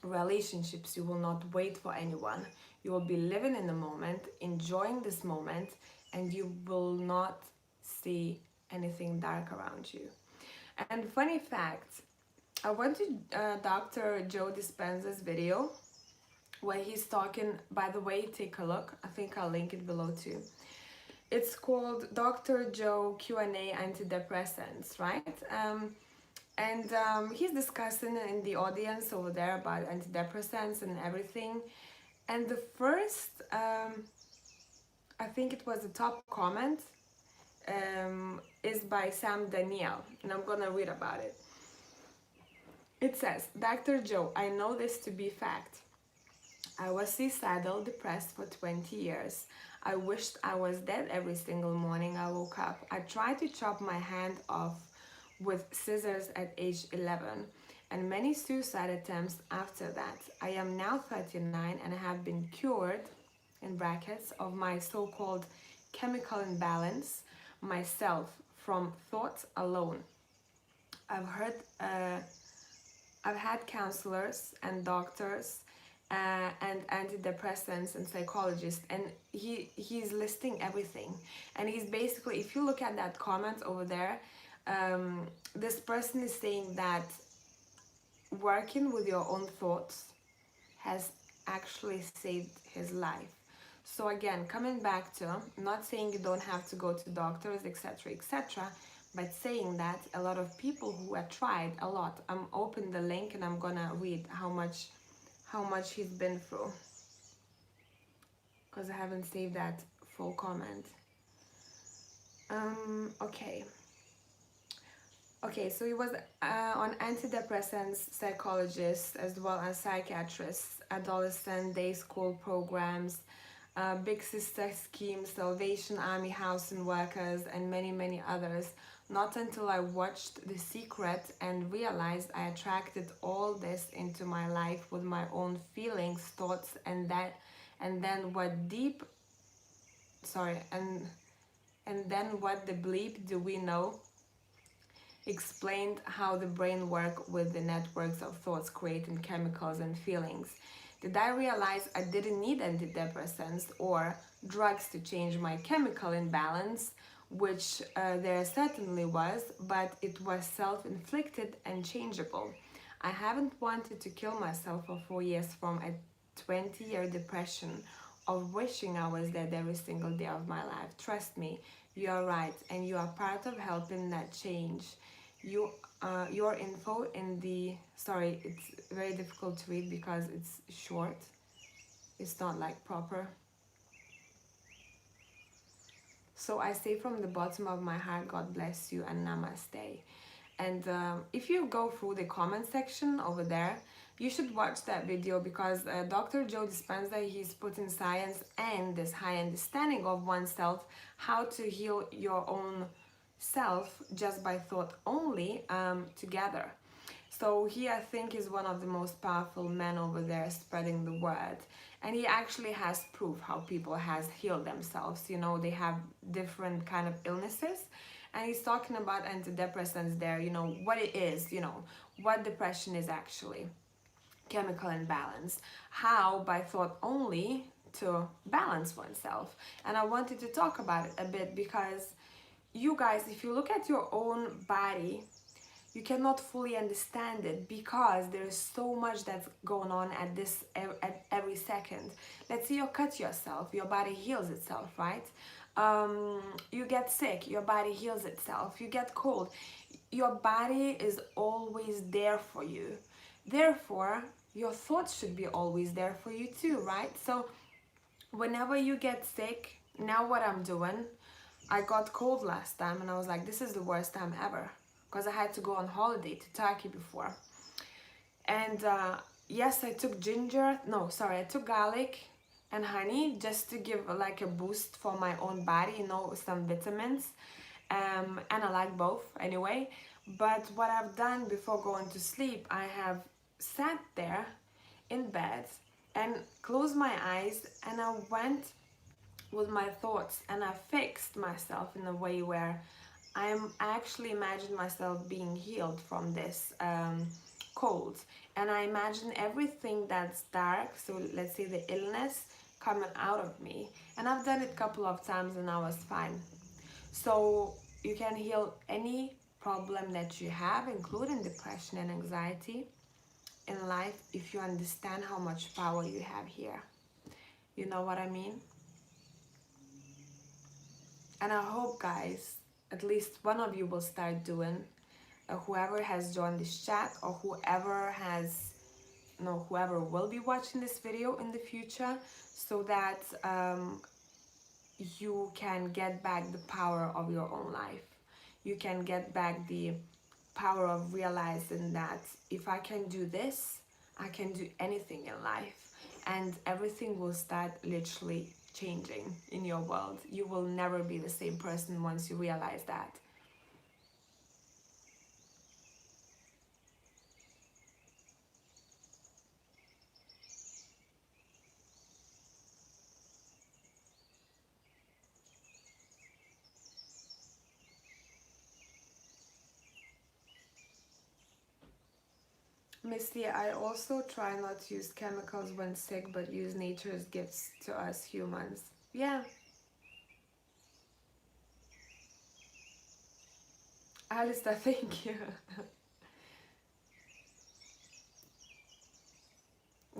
relationships, you will not wait for anyone. You will be living in the moment, enjoying this moment, and you will not see anything dark around you. And funny fact, I went to Dr. Joe Dispenza's video where he's talking. By the way, take a look. I think I'll link it below too. It's called Dr. Joe Q&A Antidepressants, right? And he's discussing in the audience over there about antidepressants and everything. And the first, I think it was the top comment, is by Sam Daniel, and I'm gonna read about it. It says, Dr. Joe, I know this to be fact. I was suicidal, depressed for 20 years. I wished I was dead every single morning I woke up. I tried to chop my hand off with scissors at age 11, and many suicide attempts after that. I am now 39 and I have been cured, in brackets, of my so-called chemical imbalance myself from thoughts alone. I've heard I've had counselors and doctors and antidepressants and psychologists, and he's listing everything. And he's basically, if you look at that comment over there, this person is saying that working with your own thoughts has actually saved his life. So again, coming back to, not saying you don't have to go to doctors, etc., etc., but saying that a lot of people who have tried a lot, I'm open the link and I'm gonna read how much he's been through, because I haven't saved that full comment. Okay, so he was on antidepressants, psychologists, as well as psychiatrists, adolescent day school programs, Big Sister Scheme, Salvation Army housing workers, and many, many others. Not until I watched The Secret and realized I attracted all this into my life with my own feelings, thoughts, and then what the bleep do we know, explained how the brain works with the networks of thoughts creating chemicals and feelings. Did I realize I didn't need antidepressants or drugs to change my chemical imbalance, which there certainly was, but it was self-inflicted and changeable. I haven't wanted to kill myself for 4 years from a 20-year depression of wishing I was dead every single day of my life. Trust me, you are right, and you are part of helping that change. Your info in the, sorry, it's very difficult to read because it's short. It's not like proper. So I say from the bottom of my heart, God bless you and namaste. And if you go through the comment section over there, you should watch that video, because Dr. Joe Dispenza, he's putting science and this high understanding of oneself, how to heal your own self just by thought only, together. So he, I think, is one of the most powerful men over there spreading the word. And he actually has proof how people has healed themselves. You know, they have different kind of illnesses. And he's talking about antidepressants there, you know, what it is, you know, what depression is actually, chemical imbalance, how by thought only to balance oneself. And I wanted to talk about it a bit because you guys, if you look at your own body, you cannot fully understand it, because there's so much that's going on at every second. Let's say you cut yourself, your body heals itself, right? You get sick, your body heals itself. You get cold, your body is always there for you. Therefore, your thoughts should be always there for you too, right? So whenever you get sick, now what I'm doing, I got cold last time and I was like, this is the worst time ever, because I had to go on holiday to Turkey before. And yes, I took I took garlic and honey just to give like a boost for my own body, you know, some vitamins. And I like both anyway. But what I've done before going to sleep, I have sat there in bed and closed my eyes, and I went with my thoughts and I fixed myself in a way where I actually imagine myself being healed from this cold. And I imagine everything that's dark, so let's say the illness, coming out of me. And I've done it a couple of times and I was fine. So you can heal any problem that you have, including depression and anxiety in life, if you understand how much power you have here. You know what I mean? And I hope, guys, at least one of you will start doing, whoever has joined this chat, or whoever has, whoever will be watching this video in the future, so that you can get back the power of your own life. You can get back the power of realizing that if I can do this, I can do anything in life, and everything will start literally changing in your world. You will never be the same person once you realize that. Misty, I also try not to use chemicals when sick, but use nature's gifts to us humans. Yeah. Alistair, thank you.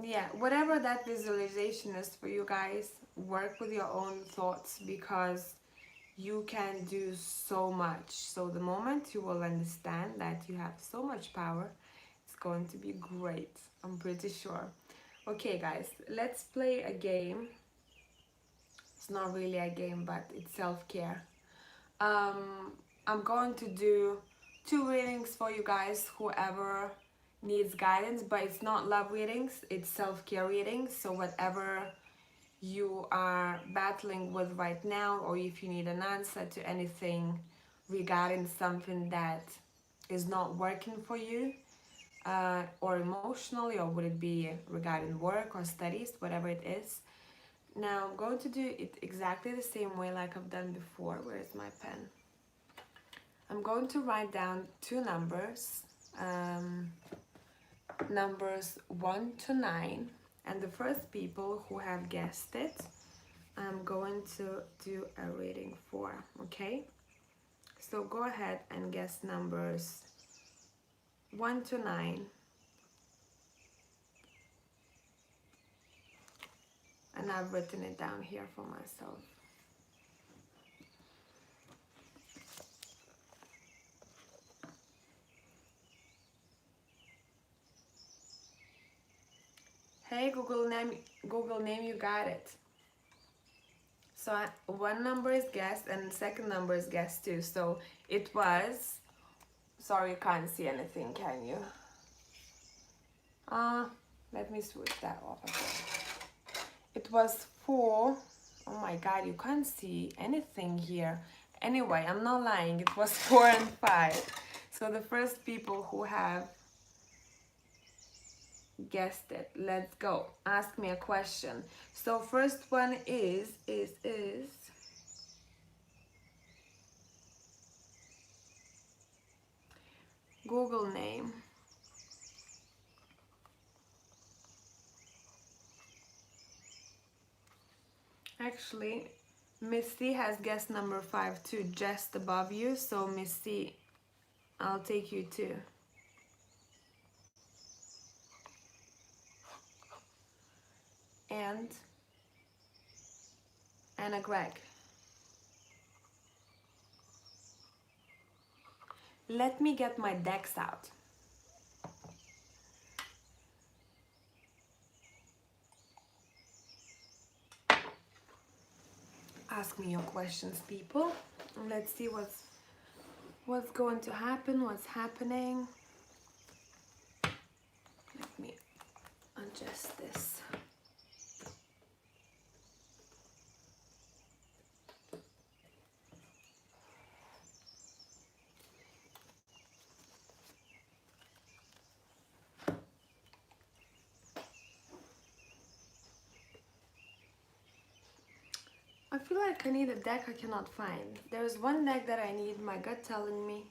Yeah, whatever that visualization is for you guys, work with your own thoughts, because you can do so much. So the moment you will understand that you have so much power, it's going to be great. I'm pretty sure. Okay, guys, let's play a game. It's not really a game, but it's self-care. I'm going to do 2 readings for you guys, whoever needs guidance, but it's not love readings, it's self-care readings. So whatever you are battling with right now, or if you need an answer to anything regarding something that is not working for you, or emotionally, or would it be regarding work or studies, whatever it is. Now I'm going to do it exactly the same way like I've done before. Where's my pen? I'm going to write down 2 numbers, numbers 1 to 9, and the first people who have guessed it, I'm going to do a reading for, okay? So go ahead and guess numbers 1 to 9. And I've written it down here for myself. Hey, Google name, you got it. So one number is guessed and the second number is guessed too. So it was Sorry, you can't see anything, can you? Let me switch that off. Okay. It was 4. Oh my god, you can't see anything here. Anyway, I'm not lying. It was 4 and 5. So the first people who have guessed it, let's go. Ask me a question. So first one is Google name. Actually, Misty has guessed number 5 too, just above you. So Misty, I'll take you too. And Anna Gregg. Let me get my decks out. Ask me your questions, people. Let's see what's going to happen, what's happening. Let me adjust this. I feel like I need a deck I cannot find. There's one deck that I need, my gut telling me,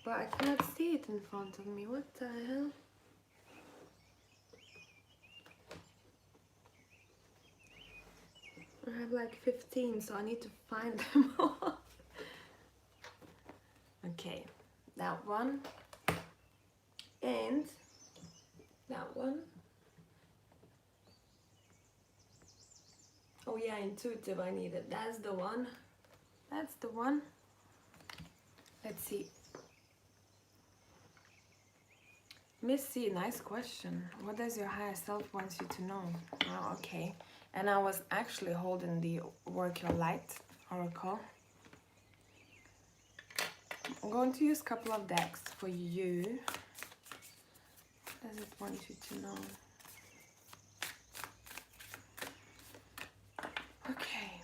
but I cannot see it in front of me. What the hell? I have like 15, so I need to find them all. Okay, that one. And that one. Oh yeah, intuitive, I need it. That's the one. That's the one. Let's see. Miss C, nice question. What does your higher self want you to know? Oh, okay. And I was actually holding the Work Your Light Oracle. I'm going to use a couple of decks for you. What does it want you to know? Okay.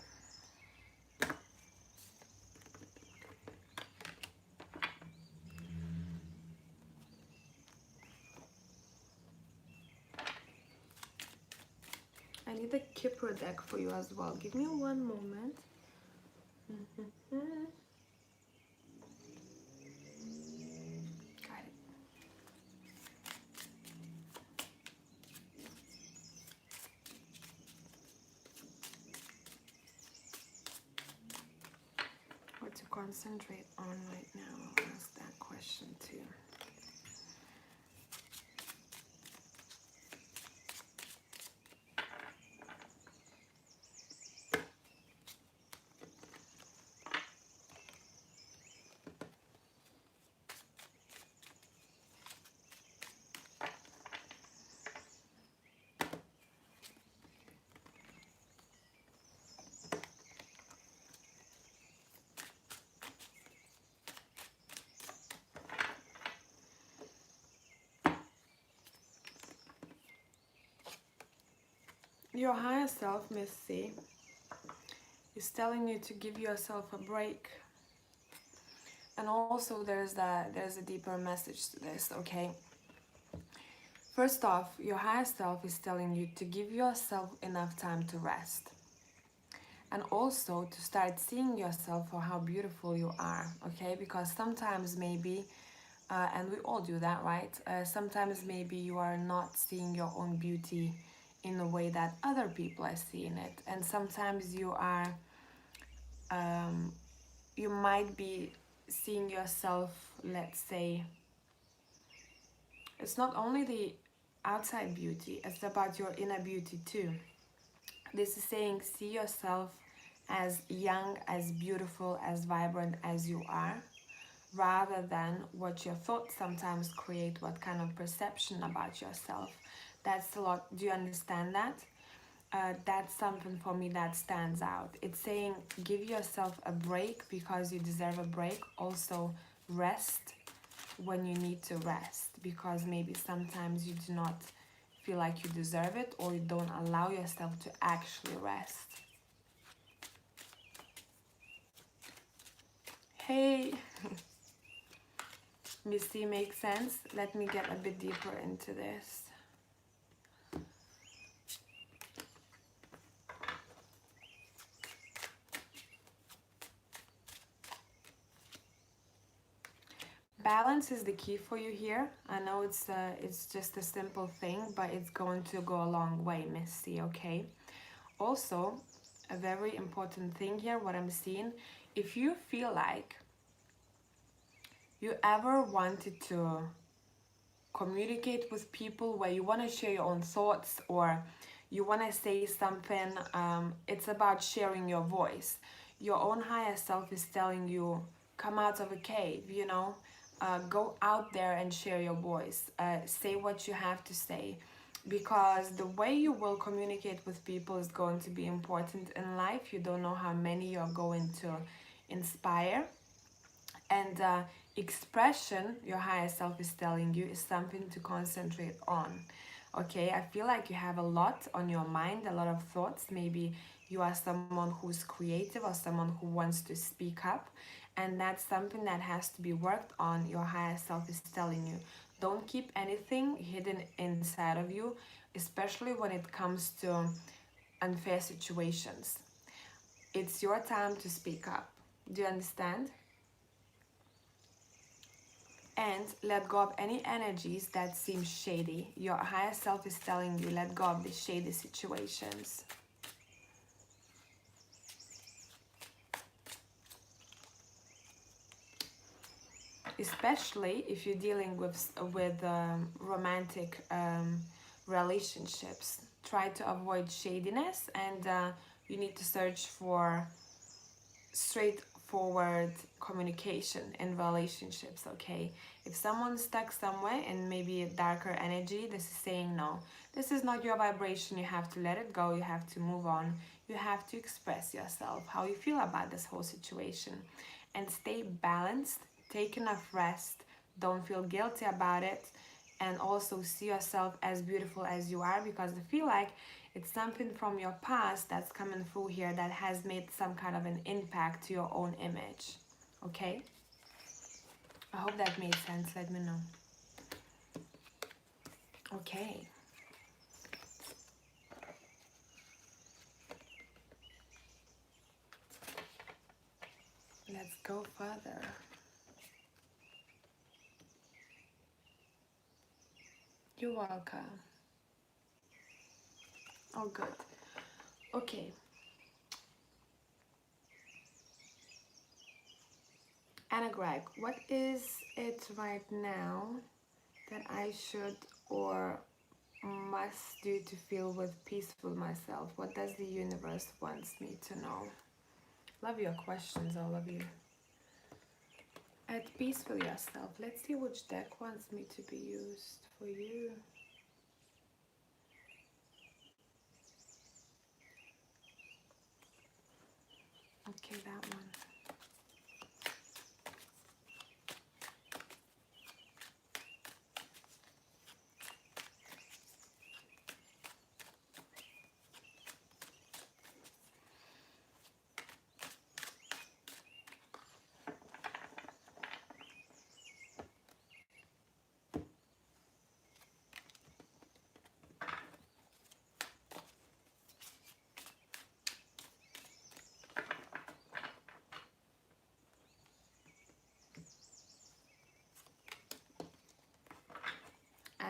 I need a Kipper deck for you as well. Give me one moment. Got it. What to concentrate on right now? I'll ask that question too. Your higher self, Miss C, is telling you to give yourself a break. And also there's a deeper message to this, okay? First off, your higher self is telling you to give yourself enough time to rest. And also to start seeing yourself for how beautiful you are, okay? Because sometimes maybe, and we all do that, right? Sometimes maybe you are not seeing your own beauty in the way that other people are seeing it. And sometimes you are, you might be seeing yourself, let's say, it's not only the outside beauty, it's about your inner beauty too. This is saying see yourself as young, as beautiful, as vibrant as you are, rather than what your thoughts sometimes create, what kind of perception about yourself. That's a lot. Do you understand that? That's something for me that stands out. It's saying give yourself a break because you deserve a break. Also rest. when you need to rest, because maybe sometimes you do not feel like you deserve it, or you don't allow yourself to actually rest. Hey, Missy, makes sense? Let me get a bit deeper into this. Balance is the key for you here. I know it's just a simple thing, but it's going to go a long way, Missy, okay? Also, a very important thing here, what I'm seeing, if you feel like you ever wanted to communicate with people where you want to share your own thoughts, or you want to say something, it's about sharing your voice. Your own higher self is telling you, come out of a cave, you know, go out there and share your voice, say what you have to say, because the way you will communicate with people is going to be important in life. You don't know how many you're going to inspire. And expression, your higher self is telling you, is something to concentrate on. Okay, I feel like you have a lot on your mind, a lot of thoughts. Maybe you are someone who's creative or someone who wants to speak up, and that's something that has to be worked on. Your higher self is telling you, don't keep anything hidden inside of you, especially when it comes to unfair situations. It's your time to speak up. Do you understand? And let go of any energies that seem shady. Your higher self is telling you, let go of the shady situations. Especially if you're dealing with romantic relationships. Try to avoid shadiness, and you need to search for straightforward communication in relationships, okay? If someone's stuck somewhere and maybe a darker energy, this is saying no. This is not your vibration. You have to let it go. You have to move on. You have to express yourself, how you feel about this whole situation, and stay balanced. Take enough rest. Don't feel guilty about it, and also see yourself as beautiful as you are, because I feel like it's something from your past that's coming through here that has made some kind of an impact to your own image. Okay? I hope that made sense. Let me know. Okay. Let's go further. You're welcome. Oh, good. Okay. Anna Greg, what is it right now that I should or must do to feel with peace with myself? What does the universe wants me to know? Love your questions, all of you. At peace with yourself. Let's see which deck wants me to be used for you. Okay, that one.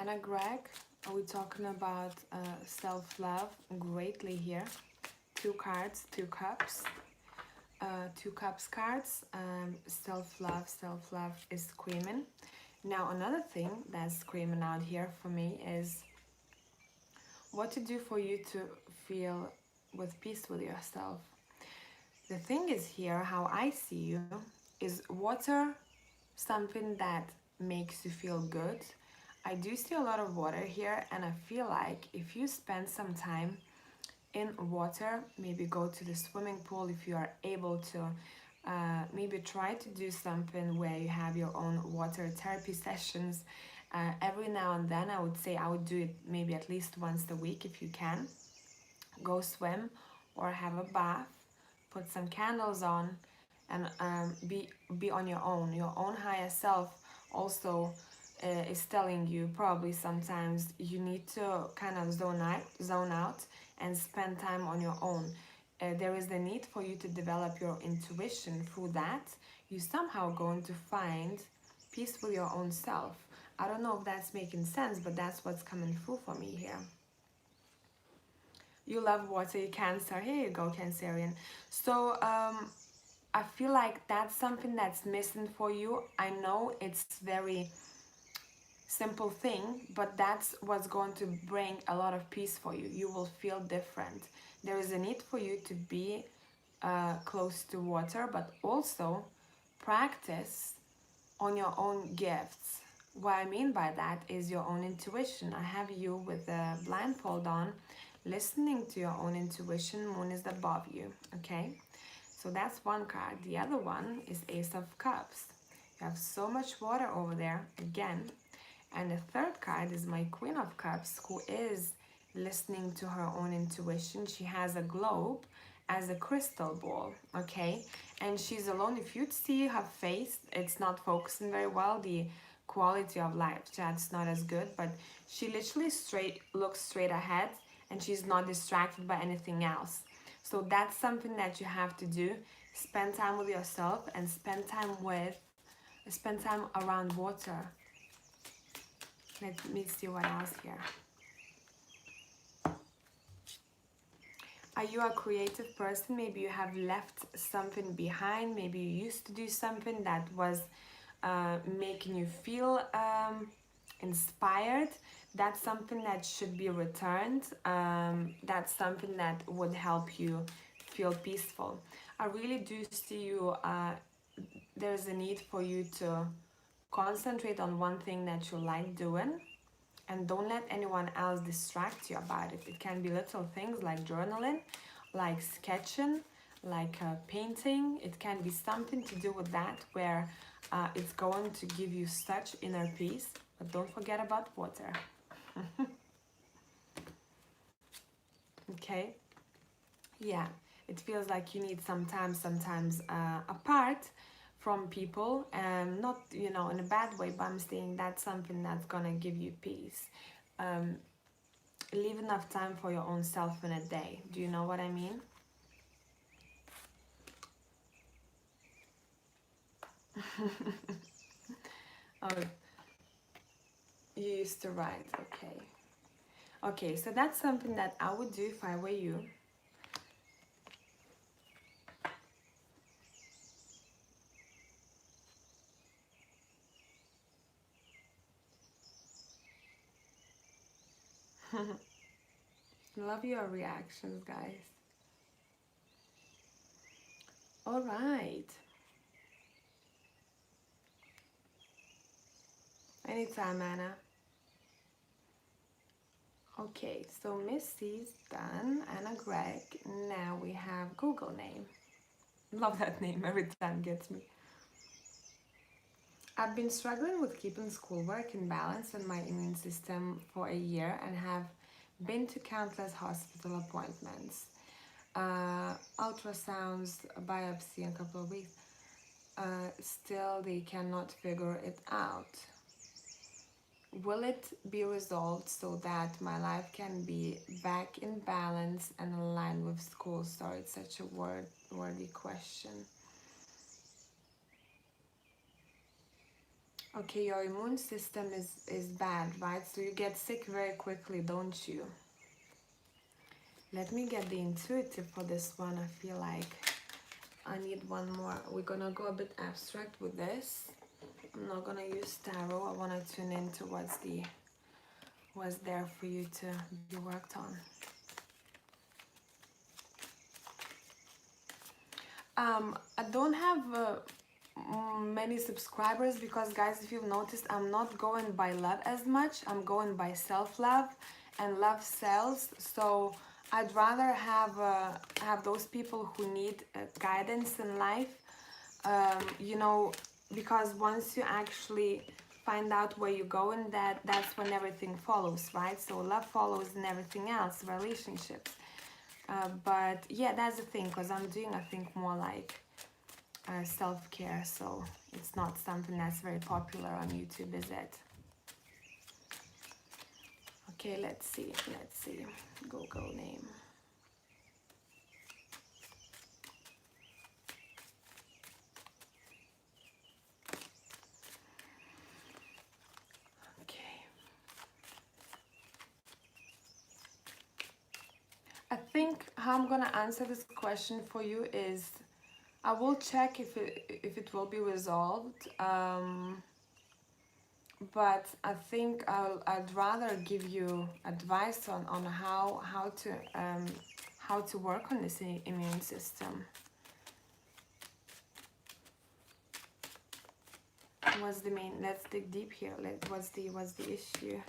Anna Greg, are we talking about self-love? Greatly here. Two cards, two cups. Two cups cards. Self-love, self-love is screaming. Now another thing that's screaming out here for me is what to do for you to feel with peace with yourself. The thing is here, how I see you, is water something that makes you feel good. I do see a lot of water here, and I feel like if you spend some time in water, maybe go to the swimming pool if you are able to, maybe try to do something where you have your own water therapy sessions every now and then. I would say I would do it maybe at least once a week if you can. Go swim or have a bath, put some candles on, and be on your own. Your own higher self also is telling you probably sometimes you need to kind of zone out and spend time on your own. There is the need for you to develop your intuition. Through that, you somehow going to find peace with your own self. I don't know if that's making sense, but that's what's coming through for me here. You love water, you Cancer. Here you go, Cancerian. So I feel like that's something that's missing for you. I know it's very simple thing, but that's what's going to bring a lot of peace for you. You will feel different. There is a need for you to be close to water, but also practice on your own gifts. What I mean by that is your own intuition. I have you with the blindfold on, listening to your own intuition. Moon is above you, okay? So that's one card. The other one is Ace of Cups. You have so much water over there, again. And the third card is my Queen of Cups, who is listening to her own intuition. She has a globe as a crystal ball, okay? And she's alone. If you'd see her face, it's not focusing very well. The quality of light chat's not as good, but she literally looks straight ahead, and she's not distracted by anything else. So that's something that you have to do. Spend time with yourself and spend time around water. Let me see what else here. Are you a creative person? Maybe you have left something behind. Maybe you used to do something that was making you feel inspired. That's something that should be returned. That's something that would help you feel peaceful. I really do see you, there's a need for you to concentrate on one thing that you like doing, and don't let anyone else distract you about it. It can be little things like journaling, like sketching, like painting. It can be something to do with that, where it's going to give you such inner peace. But don't forget about water. Okay? Yeah, it feels like you need some time sometimes apart from people, and not, you know, in a bad way, but I'm saying that's something that's gonna give you peace. Leave enough time for your own self in a day. Do you know what I mean? Oh, you used to write. Okay. Okay, so that's something that I would do if I were you. Love your reactions, guys. All right. Anytime, Anna. Okay, so Missy's done. Anna Greg. Now we have Google name. Love that name. Every time gets me. I've been struggling with keeping schoolwork in balance and my immune system for a year, and have been to countless hospital appointments, ultrasounds, biopsy in a couple of weeks. Still, they cannot figure it out. Will it be resolved so that my life can be back in balance and aligned with school? Sorry, it's such a wordy question. Okay, your immune system is bad, right? So you get sick very quickly, don't you? Let me get the intuitive for this one. I feel like I need one more. We're gonna go a bit abstract with this. I'm not gonna use tarot. I wanna tune in to what's there for you to be worked on. I don't have many subscribers because, guys, if you've noticed, I'm not going by love as much. I'm going by self-love, and love sells. So I'd rather have those people who need guidance in life you know, because once you actually find out where you're going, that's when everything follows, right? So love follows and everything else, relationships. But yeah, that's the thing, because I'm doing, I think, more like self-care, so it's not something that's very popular on YouTube, is it? Okay, let's see. Google name. Okay. I think how I'm gonna answer this question for you is I will check if it will be resolved. But I think I'd rather give you advice on how to work on this immune system. What's the main? Let's dig deep here. What's the issue?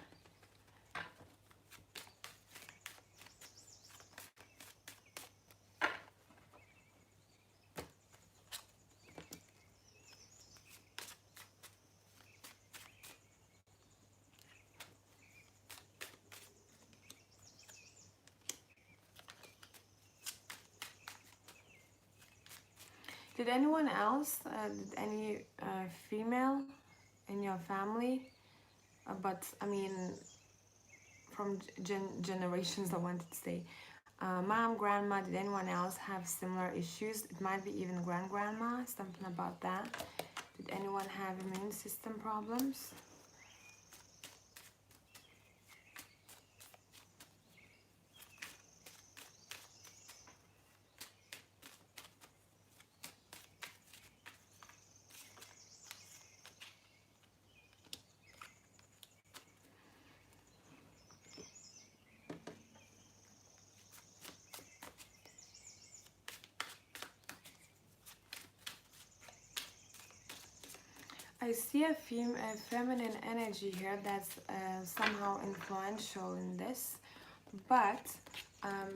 Did anyone else? Did any female in your family? But I mean, from generations, I wanted to say. Mom, grandma, did anyone else have similar issues? It might be even grandma, something about that. Did anyone have immune system problems? I see a feminine energy here that's somehow influential in this, but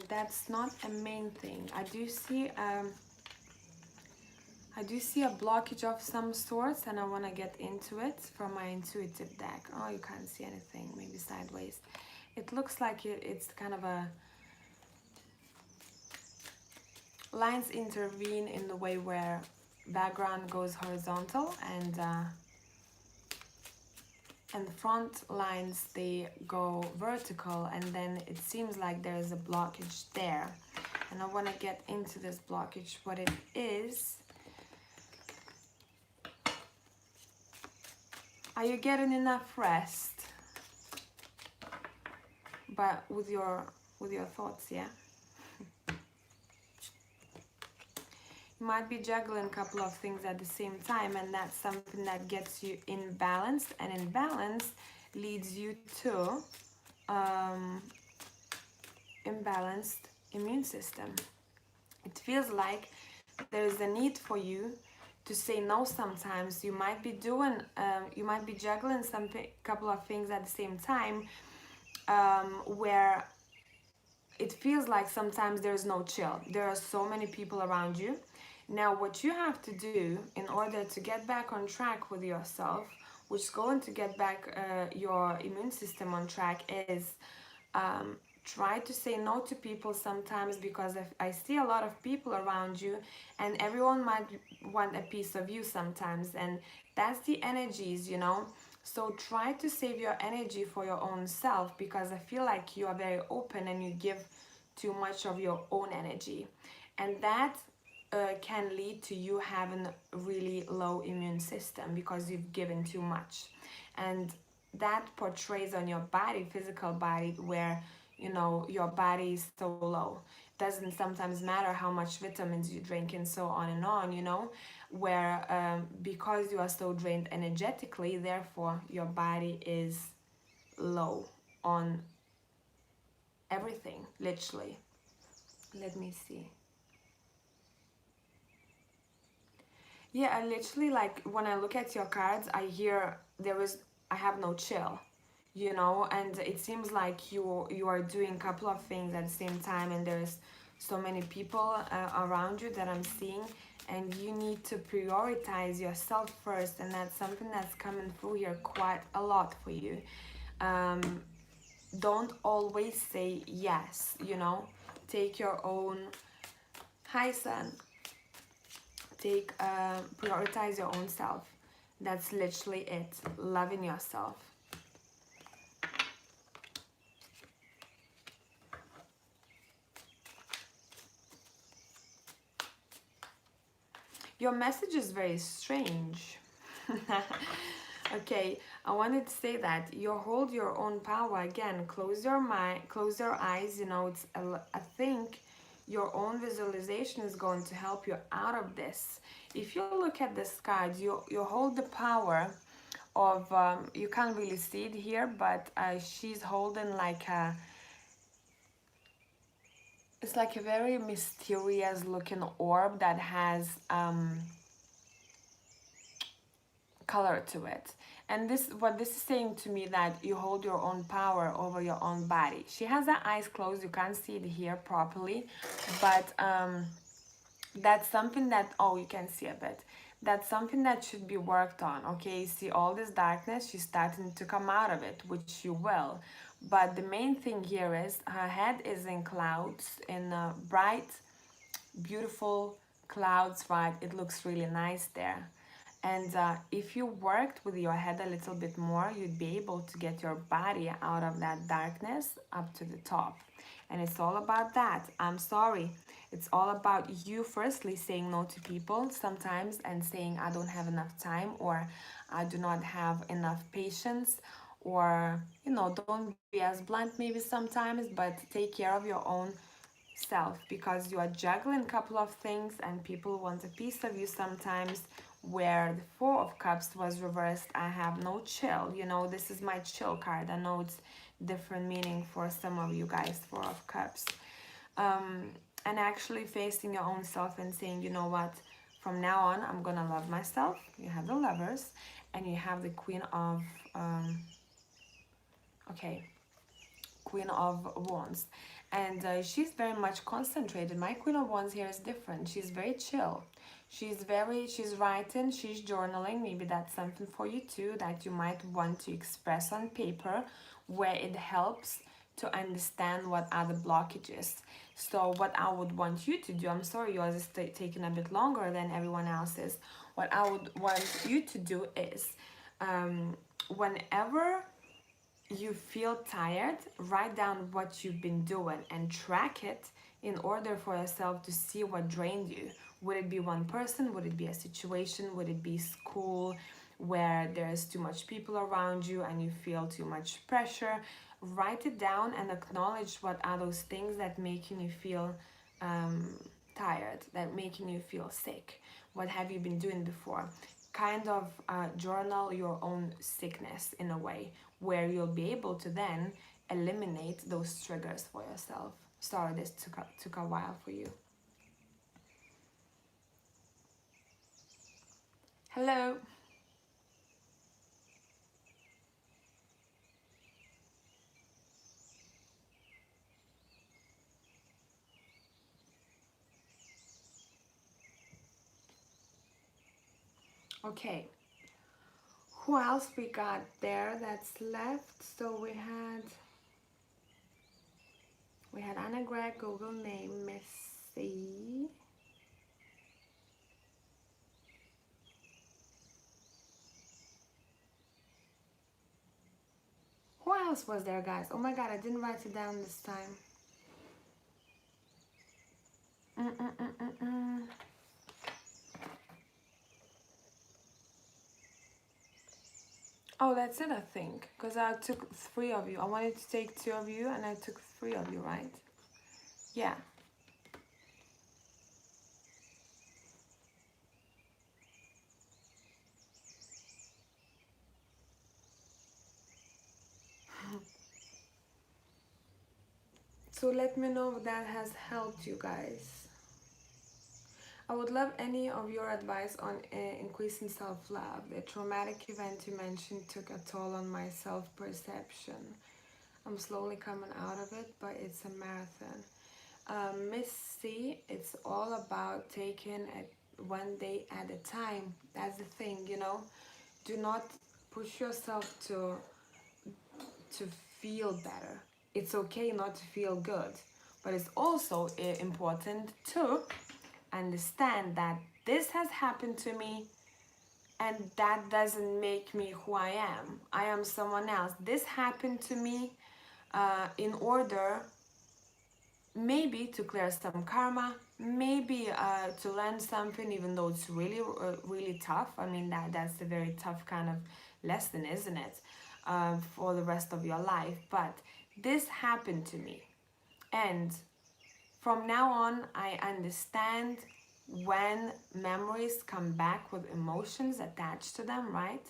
that's not a main thing. I do see a blockage of some sorts, and I want to get into it from my intuitive deck. Oh, you can't see anything, maybe sideways. It looks like it's kind of a lines intervene in the way where background goes horizontal and the front lines, they go vertical, and then it seems like there's a blockage there, and I want to get into this blockage, what it is. Are you getting enough rest? But with your thoughts, yeah? You might be juggling a couple of things at the same time, and that's something that gets you imbalanced, and imbalance leads you to imbalanced immune system. It feels like there's a need for you to say no sometimes. You might be juggling couple of things at the same time, where it feels like sometimes there's no chill. There are so many people around you. Now, what you have to do in order to get back on track with yourself, which is going to get back your immune system on track, is try to say no to people sometimes, because I see a lot of people around you and everyone might want a piece of you sometimes, and that's the energies, you know. So try to save your energy for your own self, because I feel like you are very open and you give too much of your own energy, and that can lead to you having a really low immune system because you've given too much. And that portrays on your body, physical body, where you know your body is so low. Doesn't sometimes matter how much vitamins you drink and so on, you know, where because you are so drained energetically, therefore your body is low on everything, literally. Let me see. Yeah, I literally, like, when I look at your cards, I hear I have no chill, you know, and it seems like you are doing a couple of things at the same time, and there's so many people around you that I'm seeing, and you need to prioritize yourself first, and that's something that's coming through here quite a lot for you. um, don't always say yes, you know. Take your own, hi son, take prioritize your own self. That's literally it, loving yourself. Your message is very strange. Okay, I wanted to say that you hold your own power. Again, close your mind, close your eyes. You know, I think your own visualization is going to help you out of this. If you look at this card, you hold the power of, you can't really see it here, but she's holding like a, it's like a very mysterious looking orb that has color to it. And this, what this is saying to me, that you hold your own power over your own body. She has her eyes closed, you can't see it here properly, but that's something that, oh, you can see a bit, that's something that should be worked on. Okay, see all this darkness, she's starting to come out of it, which you will. But the main thing here is her head is in clouds, in bright, beautiful clouds, right? It looks really nice there. And if you worked with your head a little bit more, you'd be able to get your body out of that darkness up to the top. And it's all about that. I'm sorry. It's all about you firstly saying no to people sometimes, and saying I don't have enough time, or I do not have enough patience, or, you know, don't be as blunt maybe sometimes, but take care of your own self, because you are juggling a couple of things and people want a piece of you sometimes. Where the Four of Cups was reversed, I have no chill. You know, this is my chill card. I know it's different meaning for some of you guys, Four of Cups. And actually facing your own self and saying, you know what, from now on I'm gonna love myself. You have the Lovers, and you have the Queen of okay, Queen of Wands. And she's very much concentrated. My Queen of Wands here is different. She's very chill. She's writing, she's journaling. Maybe that's something for you too, that you might want to express on paper, where it helps to understand what are the blockages. So what I would want you to do, I'm sorry yours is taking a bit longer than everyone else's. What I would want you to do is, whenever you feel tired, write down what you've been doing and track it, in order for yourself to see what drained you. Would it be one person? Would it be a situation? Would it be school, where there's too much people around you and you feel too much pressure? Write it down and acknowledge what are those things that making you feel tired, that making you feel sick. What have you been doing before? Kind of journal your own sickness in a way, where you'll be able to then eliminate those triggers for yourself. Sorry, this took a while for you. Hello. Okay, who else we got there that's left? So we had Anna Gregg, Google name, Missy. Who else was there, guys? Oh my god, I didn't write it down this time. Oh, that's it, I think. Because I took 3 of you. I wanted to take 2 of you, and I took 3 of you, right? Yeah. So let me know if that has helped you guys. I would love any of your advice on increasing self-love. The traumatic event you mentioned took a toll on my self-perception. I'm slowly coming out of it, but it's a marathon. Miss C, it's all about taking it one day at a time. That's the thing, you know. Do not push yourself to feel better. It's okay not to feel good, but it's also important to understand that this has happened to me and that doesn't make me who I am. I am someone else. This happened to me in order maybe to clear some karma, maybe to learn something, even though it's really tough. I mean, that's a very tough kind of lesson, isn't it? For the rest of your life. But this happened to me. And from now on, I understand when memories come back with emotions attached to them, right?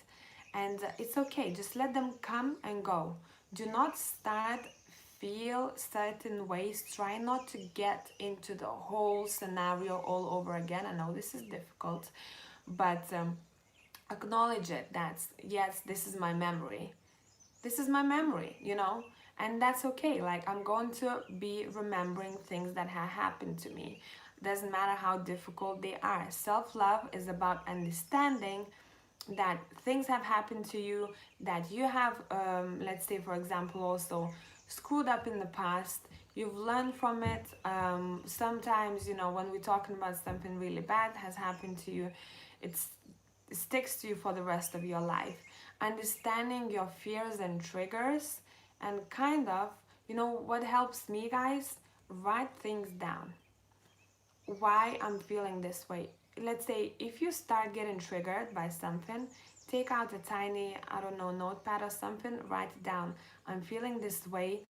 And it's okay, just let them come and go. Do not start feel certain ways. Try not to get into the whole scenario all over again. I know this is difficult, but acknowledge it. That's, yes, this is my memory. This is my memory, you know, and that's okay. Like, I'm going to be remembering things that have happened to me. Doesn't matter how difficult they are. Self-love is about understanding that things have happened to you, that you have, let's say, for example, also screwed up in the past. You've learned from it. Sometimes, you know, when we're talking about something really bad has happened to you, it's, it sticks to you for the rest of your life. Understanding your fears and triggers, and kind of, you know, what helps me, guys, write things down. Why I'm feeling this way. Let's say if you start getting triggered by something, take out a tiny, I don't know, notepad or something, write it down. I'm feeling this way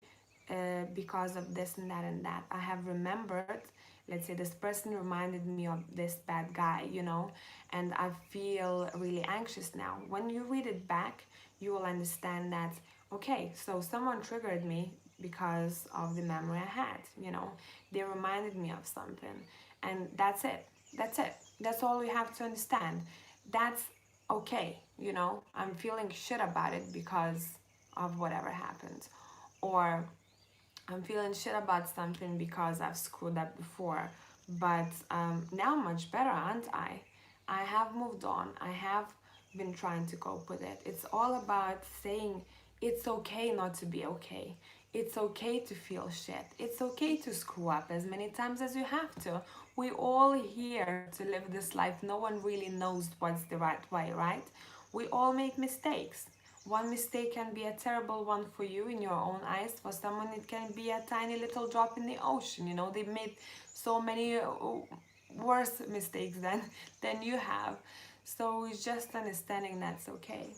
because of this and that and that. I have remembered, let's say this person reminded me of this bad guy, you know, and I feel really anxious now. When you read it back, you will understand that, okay, so someone triggered me because of the memory I had, you know, they reminded me of something, and that's it. That's it. That's all we have to understand. That's okay, you know, I'm feeling shit about it because of whatever happened, or I'm feeling shit about something because I've screwed up before, but now I'm much better, aren't I? I have moved on. I have been trying to cope with it. It's all about saying it's okay not to be okay. It's okay to feel shit. It's okay to screw up as many times as you have to. We all here to live this life. No one really knows what's the right way, right? We all make mistakes. One mistake can be a terrible one for you in your own eyes. For someone, it can be a tiny little drop in the ocean. You know, they've made so many worse mistakes than you have. So it's just understanding that's okay.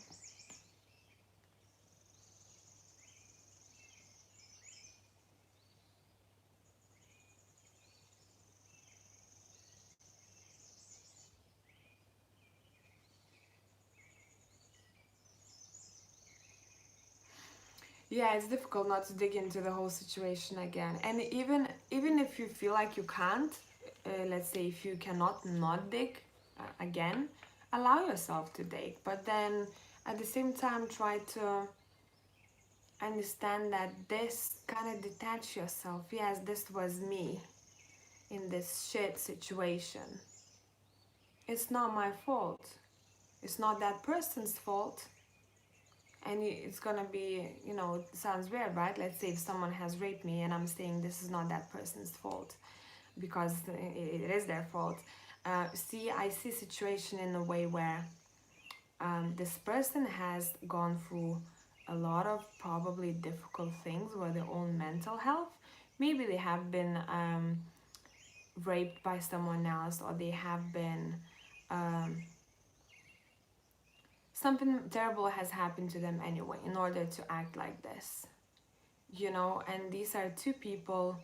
Yeah, it's difficult not to dig into the whole situation again. And even if you feel like you can't, let's say if you cannot not dig again, allow yourself to dig. But then at the same time, try to understand that this kind of detach yourself. Yes, this was me in this shit situation. It's not my fault. It's not that person's fault. And it's gonna be, you know, it sounds weird, right? Let's say if someone has raped me and I'm saying this is not that person's fault because it is their fault. I see situation in a way where this person has gone through a lot of probably difficult things with their own mental health. Maybe they have been raped by someone else, or they have been um, something terrible has happened to them anyway in order to act like this, you know. And these are two people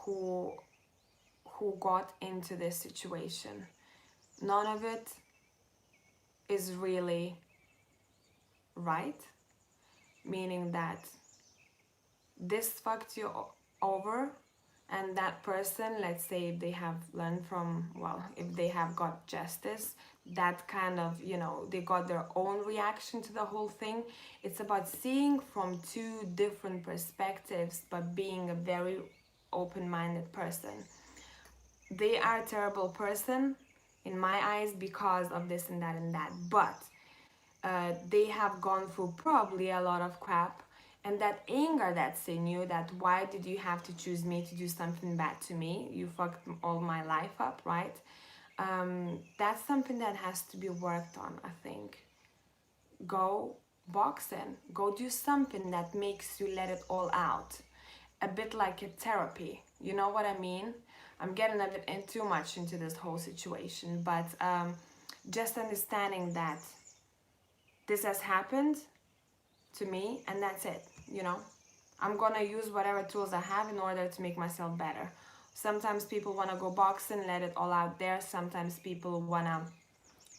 who got into this situation. None of it is really right, meaning that this fucked you over, and that person, let's say if they have learned from, well, if they have got justice, that kind of, you know, they got their own reaction to the whole thing. It's about seeing from two different perspectives, but being a very open-minded person. They are a terrible person in my eyes because of this and that and that, but they have gone through probably a lot of crap, and that anger that's in you, that why did you have to choose me to do something bad to me, you fucked all my life up, right? That's something that has to be worked on, I think. Go boxing, go do something that makes you let it all out, a bit like a therapy, you know what I mean? I'm getting a bit in too much into this whole situation, but just understanding that this has happened to me and that's it, you know. I'm gonna use whatever tools I have in order to make myself better. Sometimes people want to go boxing, let it all out there. Sometimes people want to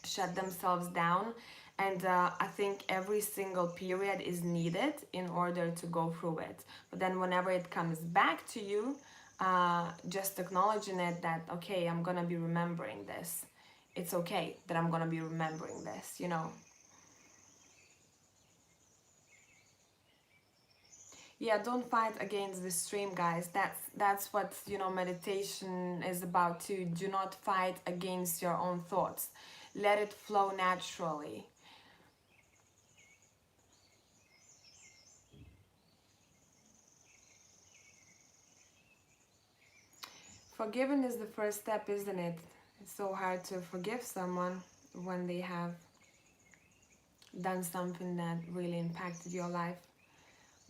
shut themselves down, and I think every single period is needed in order to go through it. But then whenever it comes back to you, just acknowledging it, that okay, I'm gonna be remembering this. It's okay that I'm gonna be remembering this, you know. Yeah, don't fight against the stream, guys. That's what, you know, meditation is about too. Do not fight against your own thoughts. Let it flow naturally. Forgiving is the first step, isn't it? It's so hard to forgive someone when they have done something that really impacted your life.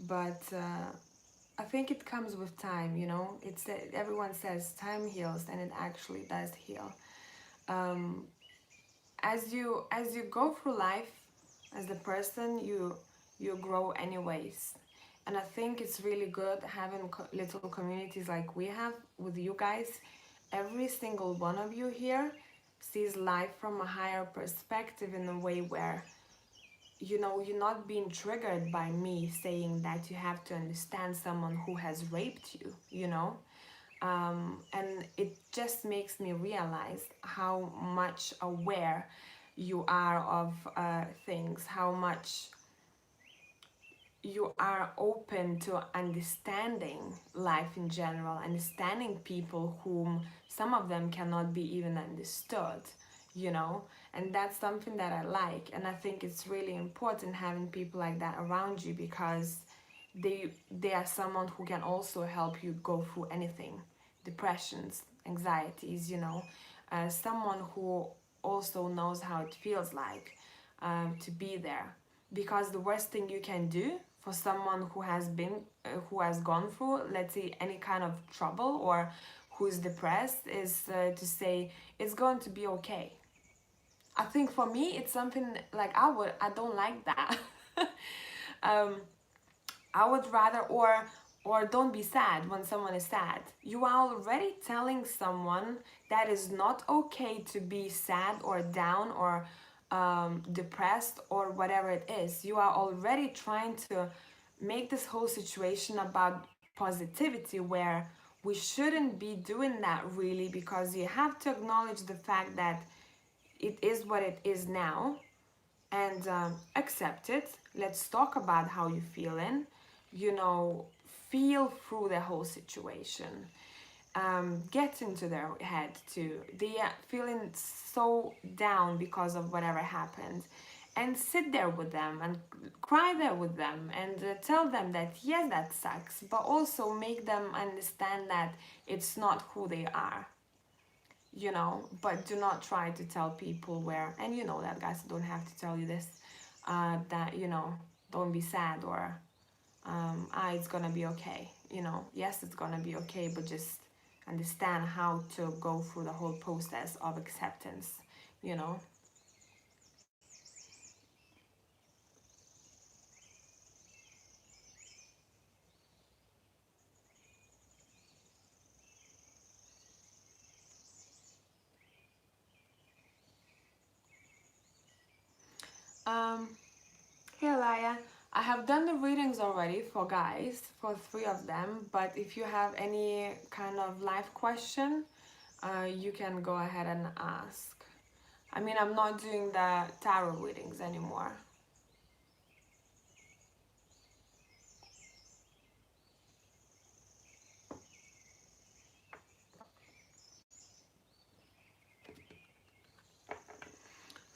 But I think it comes with time, you know. It's everyone says time heals, and it actually does heal. Um, as you go through life, as a person, you grow anyways. And I think it's really good having little communities like we have with you guys. Every single one of you here sees life from a higher perspective, in a way where, you know, you're not being triggered by me saying that you have to understand someone who has raped you, you know. And it just makes me realize how much aware you are of things, how much you are open to understanding life in general, understanding people whom some of them cannot be even understood, you know. And that's something that I like, and I think it's really important having people like that around you, because they are someone who can also help you go through anything, depressions, anxieties, you know. Someone who also knows how it feels like to be there, because the worst thing you can do for someone who has gone through, let's say, any kind of trouble, or who's depressed, is to say it's going to be okay. I think for me it's something like I don't like that. um, I would rather, or don't be sad when someone is sad. You are already telling someone that is not okay to be sad or down or depressed or whatever it is. You are already trying to make this whole situation about positivity, where we shouldn't be doing that really, because you have to acknowledge the fact that it is what it is now, and accept it. Let's talk about how you're feeling, you know, feel through the whole situation. Get into their head too. They are feeling so down because of whatever happened, and sit there with them and cry there with them, and tell them that yes, that sucks, but also make them understand that it's not who they are, you know. But do not try to tell people where, and you know that, guys, I don't have to tell you this, that, you know, don't be sad, or it's gonna be okay, you know. Yes, it's gonna be okay, but just understand how to go through the whole process of acceptance, you know. um Hey Laya, I have done the readings already for guys, for 3 of them, but if you have any kind of life question, you can go ahead and ask. I mean, I'm not doing the tarot readings anymore.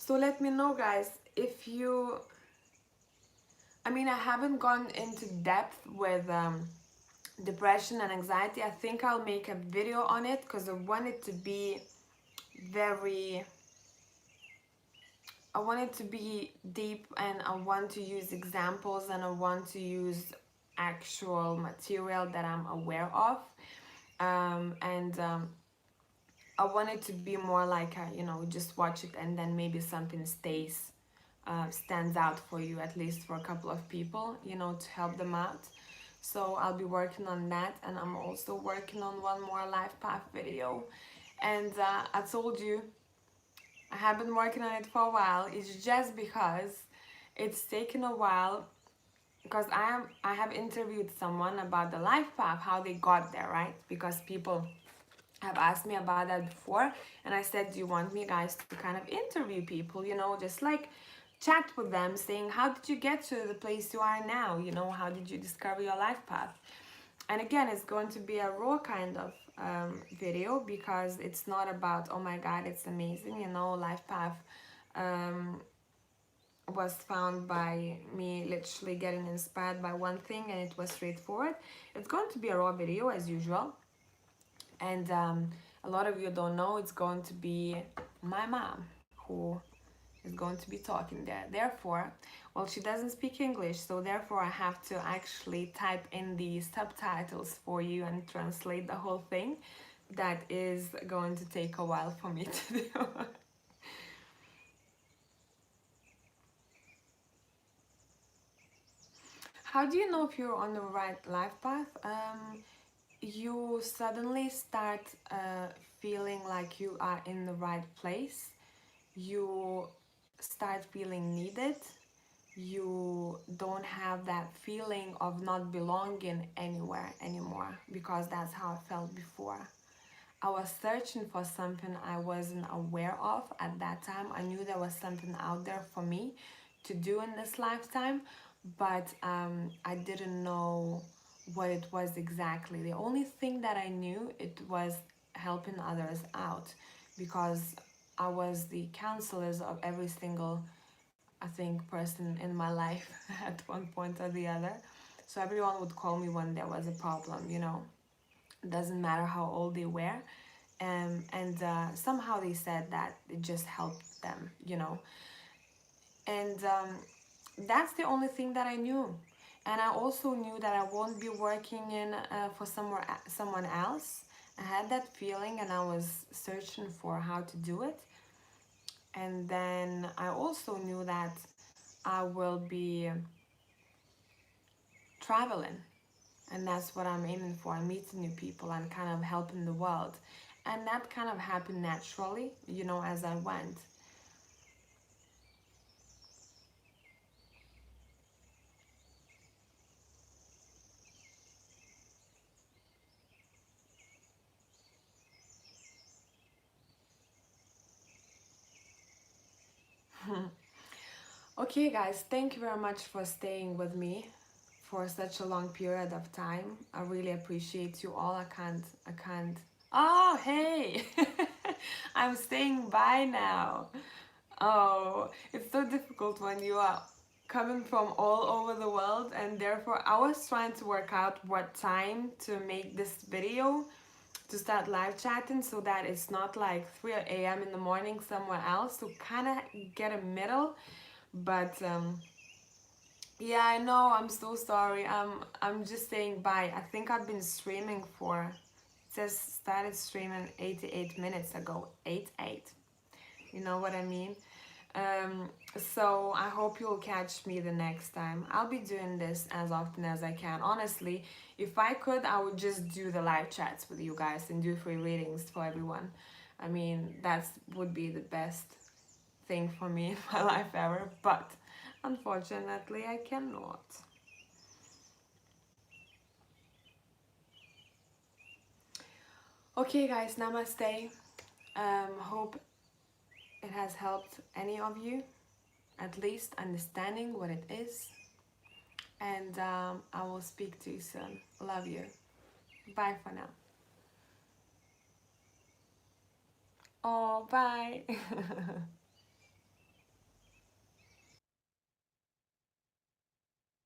So let me know, guys, if you, I mean, I haven't gone into depth with depression and anxiety. I think I'll make a video on it because I want it to be very, I want it to be deep, and I want to use examples, and I want to use actual material that I'm aware of. And I want it to be more like a, you know, just watch it and then maybe something stands out for you, at least for a couple of people, you know, to help them out. So I'll be working on that, and I'm also working on one more life path video. And I told you I have been working on it for a while. It's just because it's taken a while, because I have interviewed someone about the life path, how they got there, right? Because people have asked me about that before, and I said, do you want me, guys, to kind of interview people, you know, just like chat with them, saying, how did you get to the place you are now, you know, how did you discover your life path? And again, it's going to be a raw kind of video, because it's not about, oh my god, it's amazing, you know, life path was found by me literally getting inspired by one thing, and it was straightforward. It's going to be a raw video as usual. And a lot of you don't know, it's going to be my mom who is going to be talking there. Therefore, well, she doesn't speak English, so therefore I have to actually type in the subtitles for you and translate the whole thing. That is going to take a while for me to do. How do you know if you're on the right life path? You suddenly start feeling like you are in the right place. You start feeling needed. You don't have that feeling of not belonging anywhere anymore, because that's how I felt before. I was searching for something I wasn't aware of at that time. I knew there was something out there for me to do in this lifetime, but I didn't know what it was exactly. The only thing that I knew, it was helping others out, because I was the counselors of every single, I think, person in my life at one point or the other. So everyone would call me when there was a problem, you know. It doesn't matter how old they were. And somehow they said that it just helped them, you know. And that's the only thing that I knew. And I also knew that I won't be working in for someone else. I had that feeling, and I was searching for how to do it. And then I also knew that I will be traveling, and that's what I'm aiming for. I'm meeting new people and kind of helping the world, and that kind of happened naturally, you know, as I went. Okay, guys, thank you very much for staying with me for such a long period of time. I really appreciate you all. I can't. Oh, hey! I'm saying bye now. Oh, it's so difficult when you are coming from all over the world, and therefore I was trying to work out what time to make this video to start live chatting, so that it's not like 3 a.m. in the morning somewhere else, to kind of get a middle. But yeah, I know, I'm so sorry. I'm just saying bye. I think I've been streaming for, it says started streaming 88 minutes ago. 88. You know what I mean? So I hope you'll catch me the next time. I'll be doing this as often as I can. Honestly, if I could, I would just do the live chats with you guys and do free readings for everyone. I mean, that would be the best thing for me in my life ever, but unfortunately I cannot. Okay, guys, namaste. Hope it has helped any of you, at least understanding what it is. And I will speak to you soon. Love you. Bye for now. Oh, bye.